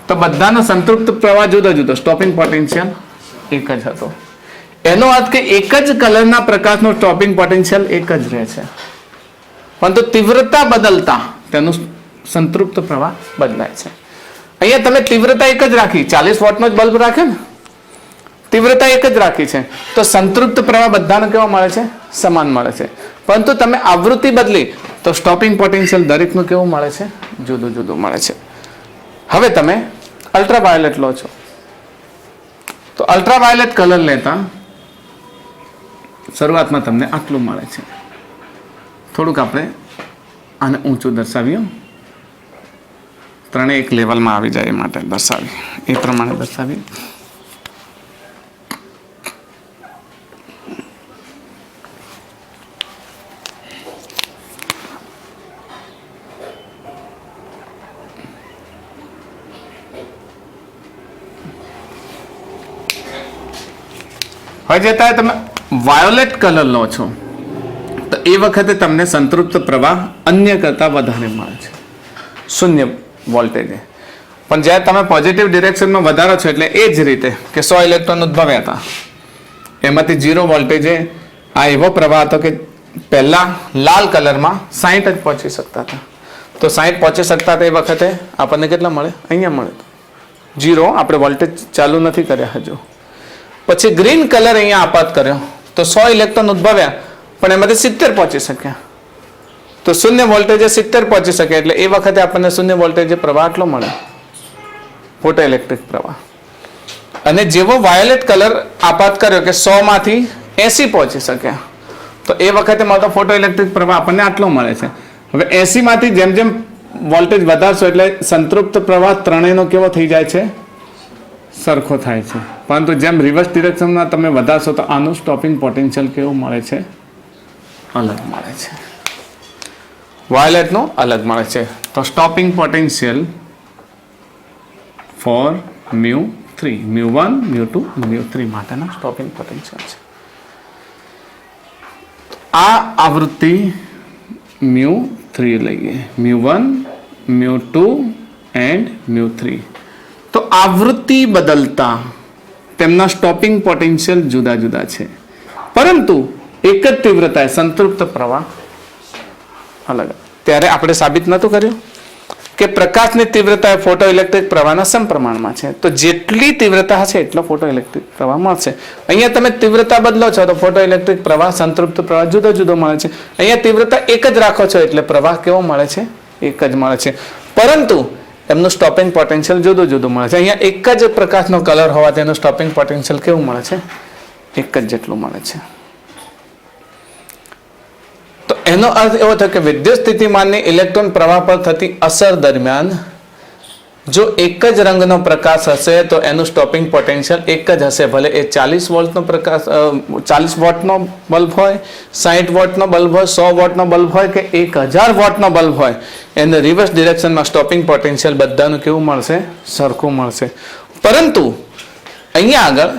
તો બધાનો સંતૃપ્ત પ્રવાહ જુદો જુદો, સ્ટોપિંગ પોટેન્શિયલ એક જ હતો. એનો અર્થ કે એક જ કલરના પ્રકાશનો સ્ટોપિંગ પોટેન્શિયલ એક જ રહે છે, પરંતુ તીવ્રતા બદલતા તેનું સંતૃપ્ત પ્રવાહ બદલાય છે. અહીંયા તમે તીવ્રતા એક જ રાખી, 40 વોટનો જ બલ્બ રાખે ને, તીવ્રતા એક જ રાખી છે, તો સંતૃપ્ત પ્રવાહ બધાનો કેવો મળે છે? સમાન મળે છે. પરંતુ તમે આવૃત્તિ બદલી તો સ્ટોપિંગ પોટેન્શિયલ દરેકનું કેવું મળે છે? જુદું જુદું મળે છે. હવે તમે અલ્ટ્રાવાયોલેટ લો છો, તો અલ્ટ્રાવાયોલેટ કલર લેતા શરૂઆતમાં તમને આટલું મળે છે. થોડુંક આપણે આને ઊંચું દર્શાવ્યું, ત્રણેય એક લેવલમાં આવી જાય એ માટે દર્શાવી, એ પ્રમાણે દર્શાવી. હવે જતા તમે વાયોલેટ કલર લો છો તો એ વખતે તમને સંતૃપ્ત પ્રવાહ અન્ય કરતાં વધારે મળે છે, 0 વોલ્ટેજે. પણ જ્યારે તમે પોઝિટિવ ડિરેક્શનમાં વધારો છો એટલે એ જ રીતે કે 100 ઇલેક્ટ્રોન ઉદ્ભવ્યા હતા, એમાંથી 0 વોલ્ટેજે આ એવો પ્રવાહ હતો કે પહેલા લાલ કલરમાં 60 જ પહોંચી શકતા હતા. તો 60 પહોંચી શકતા હતા એ વખતે આપણને કેટલા મળે? અહીંયા મળે 0. આપણે વોલ્ટેજ ચાલુ નથી કર્યા હજુ. પછી ગ્રીન કલર અહીંયા આપાત કર્યો તો 100 ઇલેક્ટ્રોન ઉદ્ભવ્યા, પણ એમાંથી 70 પહોંચી શક્યા. તો 0 વોલ્ટેજે 70 પહોંચી શકે એટલે એ વખતે આપણને 0 વોલ્ટેજે પ્રવાહ આટલો મળે, ફોટો ઇલેક્ટ્રિક પ્રવાહ. અને જેવો વાયોલેટ કલર આપાત કર્યો કે 100 માંથી 80 પહોંચી શક્યા, તો એ વખતે મળતો ફોટો ઇલેક્ટ્રિક પ્રવાહ આપણને આટલો મળે છે. હવે 80 માંથી જેમ જેમ વોલ્ટેજ વધારશો એટલે સંતૃપ્ત પ્રવાહ ત્રણેયનો કેવો થઈ જાય છે? સરખો થાય છે. પરંતુ જેમ રિવર્સ ડિરેક્શનમાં તમે વધારશો તો આનું સ્ટોપિંગ પોટેન્શિયલ કેવું મળે છે? અલગ મળે છે. વાયોલેટનું અલગ મળે છે. તો સ્ટોપિંગ પોટેન્શિયલ ફોર μ3, μ1, μ2, μ3 માટેના સ્ટોપિંગ પોટેન્શિયલ છે. આ આવૃત્તિ μ3 લઈએ, μ1, μ2 એન્ડ μ3. તો આવૃત્તિ બદલતા તેમના સ્ટોપિંગ પોટેન્શિયલ જુદા જુદા છે, પરંતુ એક જ તીવ્રતાએ સંતૃપ્ત પ્રવાહ અલગ. ત્યારે આપણે સાબિત નહોતું કર્યું કે પ્રકાશની તીવ્રતા એ ફોટો ઇલેક્ટ્રિક પ્રવાહના સમપ્રમાણમાં છે, તો જેટલી તીવ્રતા હશે એટલો ફોટો ઇલેક્ટ્રિક પ્રવાહ મળશે. અહીંયા તમે તીવ્રતા બદલો છો તો ફોટો ઇલેક્ટ્રિક પ્રવાહ, સંતૃપ્ત પ્રવાહ જુદો જુદો મળે છે. અહીંયા તીવ્રતા એક જ રાખો છો એટલે પ્રવાહ કેવો મળે છે? એક જ મળે છે, પરંતુ એમનું સ્ટોપિંગ પોટેન્શિયલ જુદું જુદું મળે છે. અહીંયા એક જ પ્રકાશનો કલર હોવાથી એનું સ્ટોપિંગ પોટેન્શિયલ કેવું મળે છે? એક જ જેટલું મળે છે. તો એનો અર્થ એવો થયો કે વિદ્યુત સ્થિતિમાનની ઇલેક્ટ્રોન પ્રવાહ પર થતી અસર દરમિયાન જો એક જ રંગનો પ્રકાશ હશે તો એનું સ્ટોપિંગ પોટેન્શિયલ એક જ હશે, ભલે એ 40 વોલ્ટનો પ્રકાશ 40 વોટનો બલ્બ હોય, 60 વોટનો બલ્બ હોય, 100 વોટનો બલ્બ હોય કે 1000 વોટનો બલ્બ હોય, એને રિવર્સ ડિરેક્શનમાં સ્ટોપિંગ પોટેન્શિયલ બધાનું કેવું મળશે? સરખું મળશે. પરંતુ અહીંયા આગળ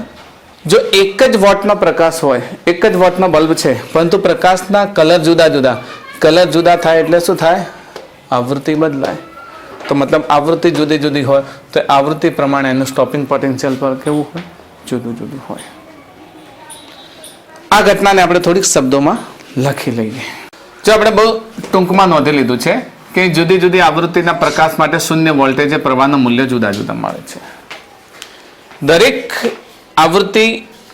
જો એક જ વોટનો પ્રકાશ હોય, એક જ વોટનો બલ્બ છે, પરંતુ પ્રકાશના કલર જુદા જુદા, કલર જુદા થાય એટલે શું થાય? આવૃત્તિ બદલાય. તો મતલબ આવૃત્તિ જુદી જુદી હોય તો આવૃત્તિ પ્રમાણે એનું સ્ટોપિંગ પોટેન્શિયલ પર કેવું હોય? જુદું જુદું હોય. આ ઘટનાને આપણે થોડીક શબ્દોમાં લખી લઈએ. જો આપણે બહુ ટૂંકમાં નોંધી લીધું છે કે જુદી જુદી આવૃત્તિના પ્રકાશ માટે 0 વોલ્ટેજે પ્રવાહનું મૂલ્ય જુદા જુદા મળે છે. દરેક આવૃત્તિ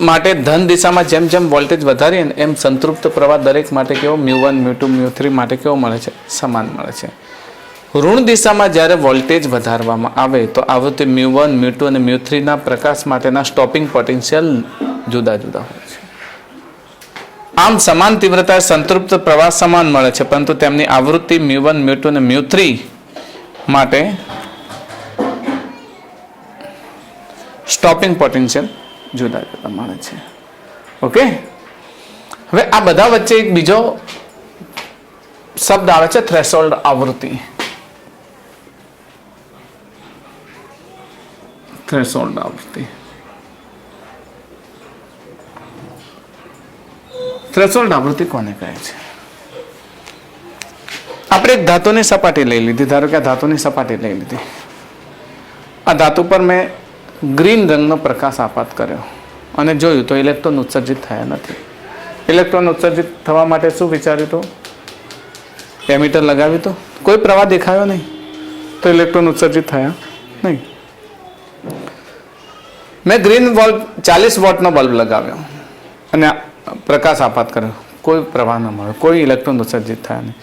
માટે ધન દિશામાં જેમ જેમ વોલ્ટેજ વધારીએ ને એમ સંતૃપ્ત પ્રવાહ દરેક માટે કેવો? μ1, μ2, μ3 માટે કેવો મળે છે? સમાન મળે છે. ઋણ દિશામાં જ્યારે વોલ્ટેજ વધારવામાં આવે તો આવૃત્તિ μ1, μ2 અને μ3 ના પ્રકાશ માટેના સ્ટોપિંગ પોટેન્શિયલ જુદા જુદા હોય છે. આમ સમાન તીવ્રતાએ સંતૃપ્ત પ્રવાહ સમાન મળે છે, પરંતુ તેમની આવૃત્તિ μ1, μ2 અને μ3 માટે સ્ટોપિંગ પોટેન્શિયલ જુદા જુદા મળે છે. ઓકે, હવે આ બધા વચ્ચે એક બીજો શબ્દ આવે છે થ્રેશોલ્ડ આવૃત્તિ. થ્રેશોલ્ડ આવૃત્તિ. થ્રેશોલ્ડ આવૃત્તિ કોને કહે છે? આપણે એક ધાતુની સપાટી લઈ લીધી. ધારો કે આ ધાતુની સપાટી લઈ લીધી. આ ધાતુ પર મેં ગ્રીન રંગનો પ્રકાશ આપાત કર્યો અને જોયું તો ઇલેક્ટ્રોન ઉત્સર્જિત થયા નથી. ઇલેક્ટ્રોન ઉત્સર્જિત થવા માટે શું વિચાર્યું હતું? એમીટર લગાવ્યું હતું, કોઈ પ્રવાહ દેખાયો નહીં, તો ઇલેક્ટ્રોન ઉત્સર્જિત થયા નહીં. મેં ગ્રીન બલ્બ 40 વોટનો બલ્બ લગાવ્યો અને પ્રકાશ આપાત કર્યો, કોઈ પ્રવાહ ન મળ્યો, કોઈ ઇલેક્ટ્રોન ઉત્સર્જિત થયા નહીં.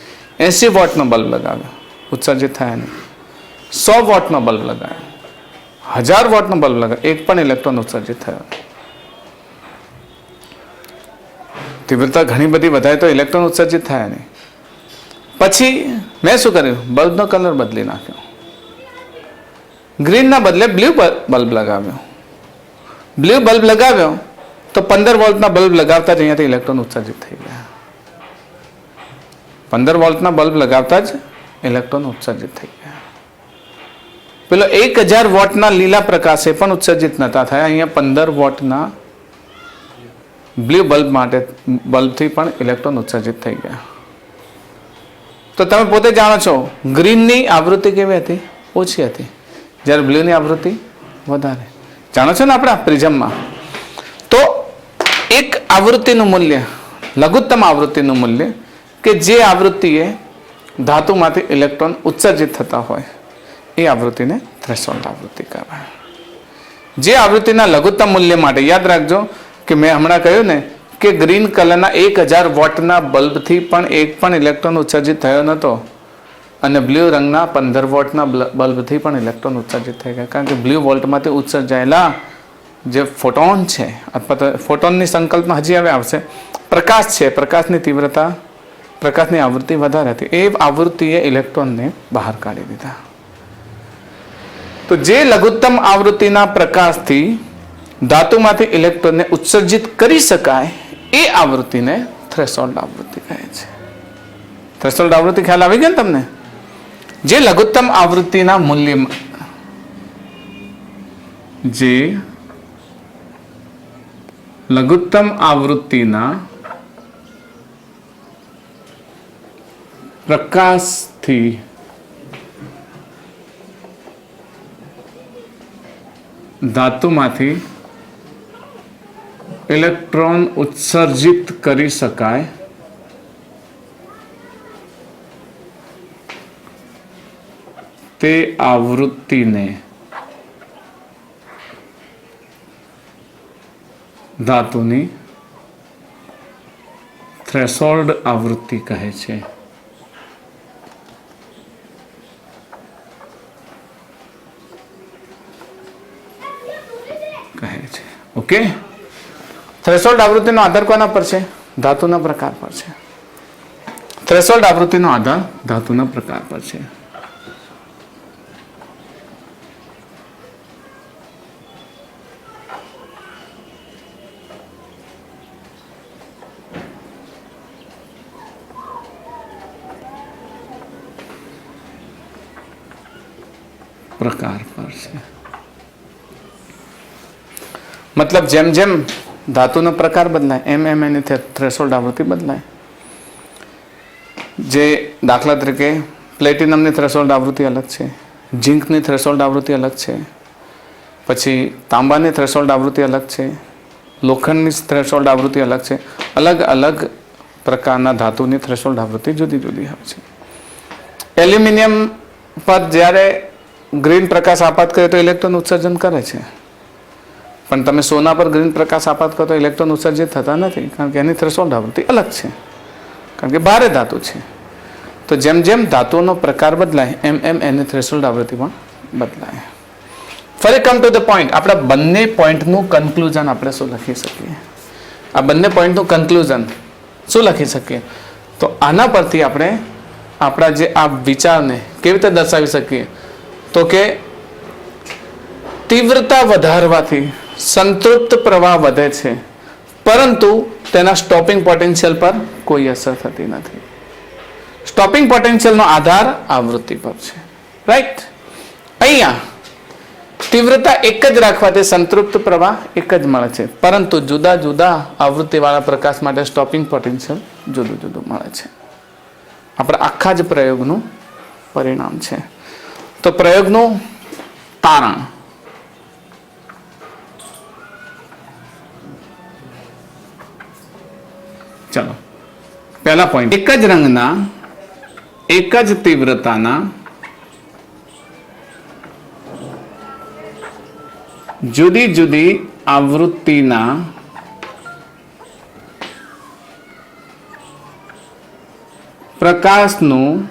80 વોટનો બલ્બ લગાવ્યો, ઉત્સર્જિત થયા નહીં. 100 વોટનો બલ્બ લગાવ્યો, 1000 વોટનો બલ્બ લગાવ્યો, એક પણ ઇલેક્ટ્રોન ઉત્સર્જિત થયો. તીવ્રતા ઘણી બધી વધારે તો ઇલેક્ટ્રોન ઉત્સર્જિત થયા નહીં. પછી મેં શું કર્યું? બલ્બનો કલર બદલી નાખ્યો. ગ્રીનના બદલે બ્લુ બલ્બ લગાવ્યો. બ્લુ બલ્બ લગાવ્યો તો 15 વોલ્ટના બલ્બ લગાવતા જ અહીંયાથી ઇલેક્ટ્રોન ઉત્સર્જિત થઈ ગયા. 15 વોલ્ટના બલ્બ લગાવતા જ ઇલેક્ટ્રોન ઉત્સર્જિત થઈ ગયા. પેલો 1000 વોટના લીલા પ્રકાશે પણ ઉત્સર્જિત નતા થયા. અહીંયા 15 વોટના બ્લુ બલ્બથી પણ ઇલેક્ટ્રોન ઉત્સર્જિત થઈ ગયા. તો તમે પોતે જાણો છો ગ્રીનની આવૃત્તિ કેવી હતી? ઓછી હતી, જ્યારે બ્લુની આવૃત્તિ વધારે. જાણો છો ને આપણા પ્રિઝમમાં તો એક આવૃત્તિનું મૂલ્ય, લઘુત્તમ આવૃત્તિનું મૂલ્ય કે જે આવૃત્તિએ ધાતુમાંથી ઇલેક્ટ્રોન ઉત્સર્જિત થતા હોય એ આવૃત્તિને થ્રેશોલ્ડ આવૃત્તિ કહેવાય. જે આવૃત્તિના લઘુત્તમ મૂલ્ય માટે યાદ રાખજો કે મેં હમણાં કહ્યું ને કે ગ્રીન કલરના 1000 વોટના બલ્બથી પણ એક પણ ઇલેક્ટ્રોન ઉત્સર્જિત થયો નહોતો અને બ્લુ રંગના 15 વોટના બલ્બથી પણ ઇલેક્ટ્રોન ઉત્સર્જિત થઈ ગયા. કારણ કે બ્લુ વોલ્ટમાંથી ઉત્સર્જાયેલા જે ફોટોન છે અથવા તો ફોટોનની સંકલ્પમાં હજી હવે આવશે, પ્રકાશ છે, પ્રકાશની તીવ્રતા, પ્રકાશની આવૃત્તિ વધારે હતી. એ આવૃત્તિએ ઇલેક્ટ્રોનને બહાર કાઢી દીધા. તો જે લઘુત્તમ આવૃત્તિના પ્રકાશથી ધાતુમાંથી ઇલેક્ટ્રોનને ઉત્સર્જિત કરી શકાય એ આવૃત્તિને થ્રેશોલ્ડ આવૃત્તિ કહે છે. થ્રેશોલ્ડ આવૃત્તિ ખ્યાલ આવી ગયો ને તમને? જે લઘુત્તમ આવૃત્તિના મૂલ્યમાં, જે લઘુત્તમ આવૃત્તિના પ્રકાશથી ધાતુમાંથી ઇલેક્ટ્રોન ઉત્સર્જિત કરી શકાય તે આવૃત્તિને ધાતુની થ્રેશોલ્ડ આવૃત્તિ કહે છે. ઓકે, થ્રેશોલ્ડ આવૃત્તિનો આધાર કોના પર છે? ધાતુના પ્રકાર પર છે. થ્રેશોલ્ડ આવૃત્તિનો આધાર ધાતુના પ્રકાર પર છે. પ્રકાર પર છે. મતલબ જેમ જેમ ધાતુનો પ્રકાર બદલાય એમ એમ એની થ્રેશોલ્ડ આવૃત્તિ બદલાય. જે દાખલા તરીકે પ્લેટિનમની થ્રેશોલ્ડ આવૃત્તિ અલગ છે, ઝિંકની થ્રેશોલ્ડ આવૃત્તિ અલગ છે, પછી તાંબાની થ્રેશોલ્ડ આવૃત્તિ અલગ છે, લોખંડની થ્રેશોલ્ડ આવૃત્તિ અલગ છે. અલગ અલગ પ્રકારના ધાતુની થ્રેશોલ્ડ આવૃત્તિ જુદી જુદી હોય છે. એલ્યુમિનિયમ પર જ્યારે ગ્રીન પ્રકાશ આપાત કરે તો ઇલેક્ટ્રોન ઉત્સર્જન કરે છે, પણ તમે સોના પર ગ્રીન પ્રકાશ આપાત કરો તો ઇલેક્ટ્રોન ઉત્સર્જિત થતા નથી, કારણ કે એની થ્રેશોલ્ડ આવૃત્તિ અલગ છે, કારણ કે ભારે ધાતુ છે. તો જેમ જેમ ધાતુનો પ્રકાર બદલાય એમ એમ એની થ્રેશોલ્ડ આવૃત્તિ પણ બદલાય. ફરી કમ ટુ ધ પોઈન્ટ, આપણા બંને પોઈન્ટનું કન્ક્લુઝન આપણે શું લખી શકીએ? આ બંને પોઈન્ટનું કન્ક્લુઝન શું લખી શકીએ? તો આના પરથી આપણે આપણા જે આ વિચારને કેવી રીતે દર્શાવી શકીએ? તો કે તીવ્રતા વધારવાથી સંતૃપ્ત પ્રવાહ વધે છે, પરંતુ તેના સ્ટોપિંગ પોટેન્શિયલ પર કોઈ અસર થતી નથી. સ્ટોપિંગ પોટેન્શિયલનો આધાર આવૃત્તિ પર છે. રાઈટ. અહીંયા તીવ્રતા એક જ રાખવાથી સંતૃપ્ત પ્રવાહ એક જ મળે છે, પરંતુ જુદા જુદા આવૃત્તિવાળા પ્રકાશ માટે સ્ટોપિંગ પોટેન્શિયલ જુદું જુદું મળે છે. આપણા આખા જ પ્રયોગનું પરિણામ છે. તો પ્રયોગનું તારણ. ચલો, પહેલા પોઈન્ટ. એક જ રંગના એક જ તીવ્રતાના જુદી જુદી આવૃત્તિના પ્રકાશનું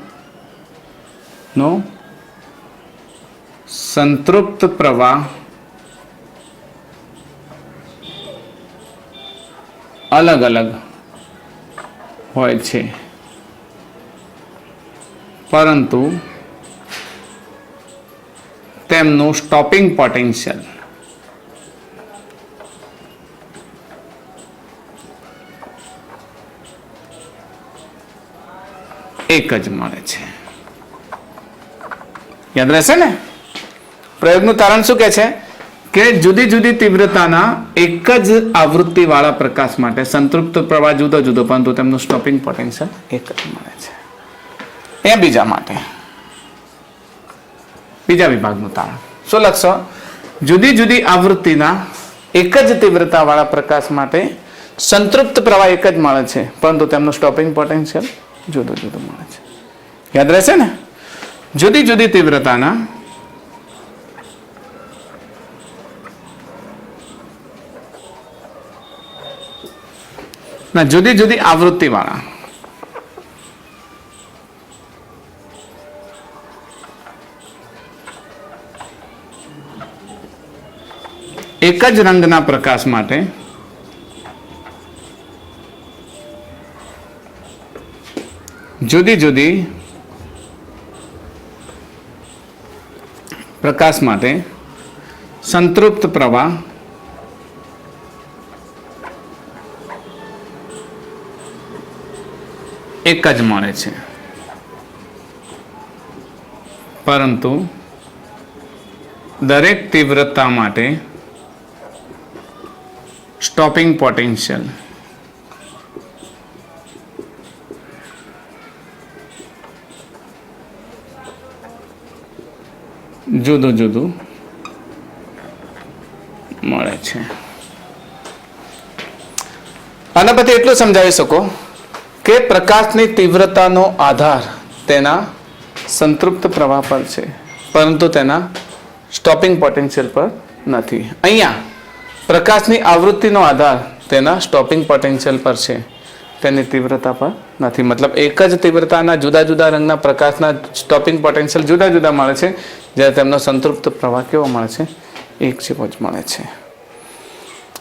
સંતૃપ્ત પ્રવાહ અલગ અલગ હોય છે, પરંતુ તેમનું સ્ટોપિંગ પોટેન્શિયલ એક જ મળે છે. યાદ રહેશે ને? પ્રયોગનું તારણ શું કહે છે કે જુદી જુદી તીવ્રતાના એક જ આવૃત્તિ વાળા પ્રકાશ માટે સંતૃપ્ત પ્રવાહ જુદો જુદો, પરંતુ તેમનું સ્ટોપિંગ પોટેન્શિયલ એક જ મળે છે. એ બીજા માટે, બીજા વિભાગનું તારણ શું લખશો? જુદી જુદી આવૃત્તિના એક જ તીવ્રતા વાળા પ્રકાશ માટે સંતૃપ્ત પ્રવાહ એક જ મળે છે, પરંતુ તેમનું સ્ટોપિંગ પોટેન્શિયલ જુદું જુદું મળે છે. યાદ રહેશે ને? જુદી જુદી તીવ્રતાના જુદી જુદી આવૃત્તિ વાળા એક જ રંગના પ્રકાશ માટે જુદી જુદી પ્રકાશ માટે સંતૃપ્ત પ્રવાહ એક જ મળે છે, પરંતુ દરેક તીવ્રતા માટે સ્ટોપિંગ પોટેન્શિયલ જુદું જુદું મળે છે. આના પછી એટલું સમજાવી શકો કે પ્રકાશની તીવ્રતાનો આધાર તેના સંતૃપ્ત પ્રવાહ પર છે, પરંતુ તેના સ્ટોપિંગ પોટેન્શિયલ પર નથી. અહીંયા પ્રકાશની આવૃત્તિનો આધાર તેના સ્ટોપિંગ પોટેન્શિયલ પર છે, તેની તીવ્રતા પર નથી. મતલબ એક જ તીવ્રતાના જુદા જુદા રંગના પ્રકાશના સ્ટોપિંગ પોટેન્શિયલ જુદા જુદા મળે છે, જ્યારે તેમનો સંતૃપ્ત પ્રવાહ કેવો મળે છે? એક જેવો જ મળે છે.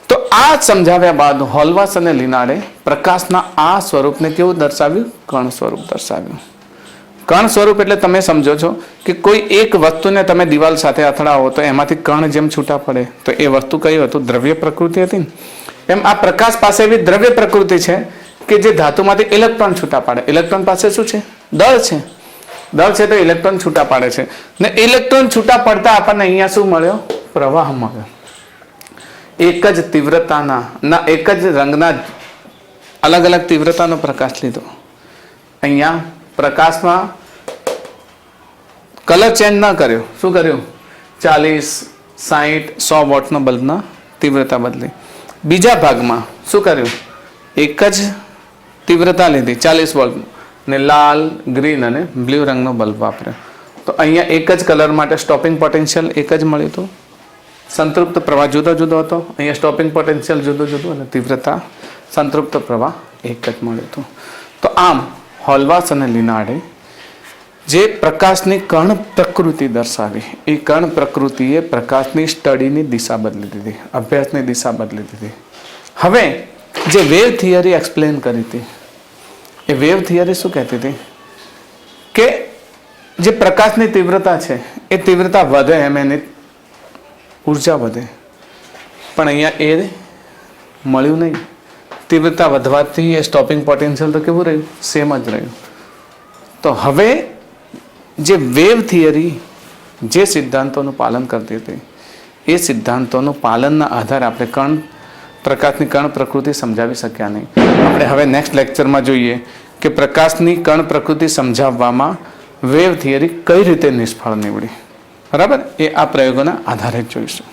તો આ સમજાવ્યા બાદ હોલવાસ અને લિનાર્ડે પ્રકાશના આ સ્વરૂપને કેવું દર્શાવ્યું? કણ સ્વરૂપ દર્શાવ્યું. કણ સ્વરૂપ એટલે તમે સમજો છો કે કોઈ એક વસ્તુને તમે દિવાલ સાથે અથડાવો તો એમાંથી કણ જેમ છૂટા પડે, તો એ વસ્તુ કયું હતું? દ્રવ્ય પ્રકૃતિ હતી. એમ આ પ્રકાશ પાસે એવી દ્રવ્ય પ્રકૃતિ છે કે જે ધાતુમાંથી ઇલેક્ટ્રોન છૂટા પાડે. ઇલેક્ટ્રોન પાસે શું છે? દળ છે. દળ છે તો ઇલેક્ટ્રોન છૂટા પાડે છે, ને ઇલેક્ટ્રોન છૂટા પડતા આપણને અહીંયા શું મળ્યો? પ્રવાહ મળ્યો. એક જ તીવ્રતાના એક જ રંગના અલગ અલગ તીવ્રતાનો પ્રકાશ લીધો. અહીંયા પ્રકાશમાં કલર ચેન્જ ના કર્યો. શું કર્યું? 40, 60, 100 વોટનો બલ્બના તીવ્રતા બદલી. બીજા ભાગમાં શું કર્યું? એક જ તીવ્રતા લીધી 40 વોલ્ટ ને લાલ, ગ્રીન અને બ્લુ રંગનો બલ્બ વાપર્યો. તો અહીંયા એક જ કલર માટે સ્ટોપિંગ પોટેન્શિયલ એક જ મળ્યું હતું, સંતૃપ્ત પ્રવાહ જુદો જુદો હતો. અહીંયા સ્ટોપિંગ પોટેન્શિયલ જુદું જુદું અને તીવ્રતા સંતૃપ્ત પ્રવાહ એક જ મળ્યું હતું. તો આમ હોલવાસ અને લિનાર્ડે જે પ્રકાશની કણ પ્રકૃતિ દર્શાવી, એ કણ પ્રકૃતિએ પ્રકાશની સ્ટડીની દિશા બદલી દીધી, અભ્યાસની દિશા બદલી દીધી. હવે જે વેવ થિયરી એક્સપ્લેન કરી હતી, એ વેવ થિયરી શું કહેતી હતી? કે જે પ્રકાશની તીવ્રતા છે એ તીવ્રતા વધે એમ એની ઉર્જા વધે, પણ અહીંયા એ મળ્યું નહીં. તીવ્રતા વધવાથી એ સ્ટોપિંગ પોટેન્શિયલ તો કેવું રહ્યું? સેમ જ રહ્યું. તો હવે જે વેવ થિયરી જે સિદ્ધાંતોનું પાલન કરતી હતી એ સિદ્ધાંતોનું પાલનના આધારે આપણે પ્રકાશની કણ પ્રકૃતિ સમજાવી શક્યા નહીં. આપણે હવે નેક્સ્ટ લેક્ચરમાં જોઈએ કે પ્રકાશની કણ પ્રકૃતિ સમજાવવામાં વેવ થિયરી કઈ રીતે નિષ્ફળ નીવડી. બરાબર? એ આ પ્રયોગોના આધારે જ જોઈશું.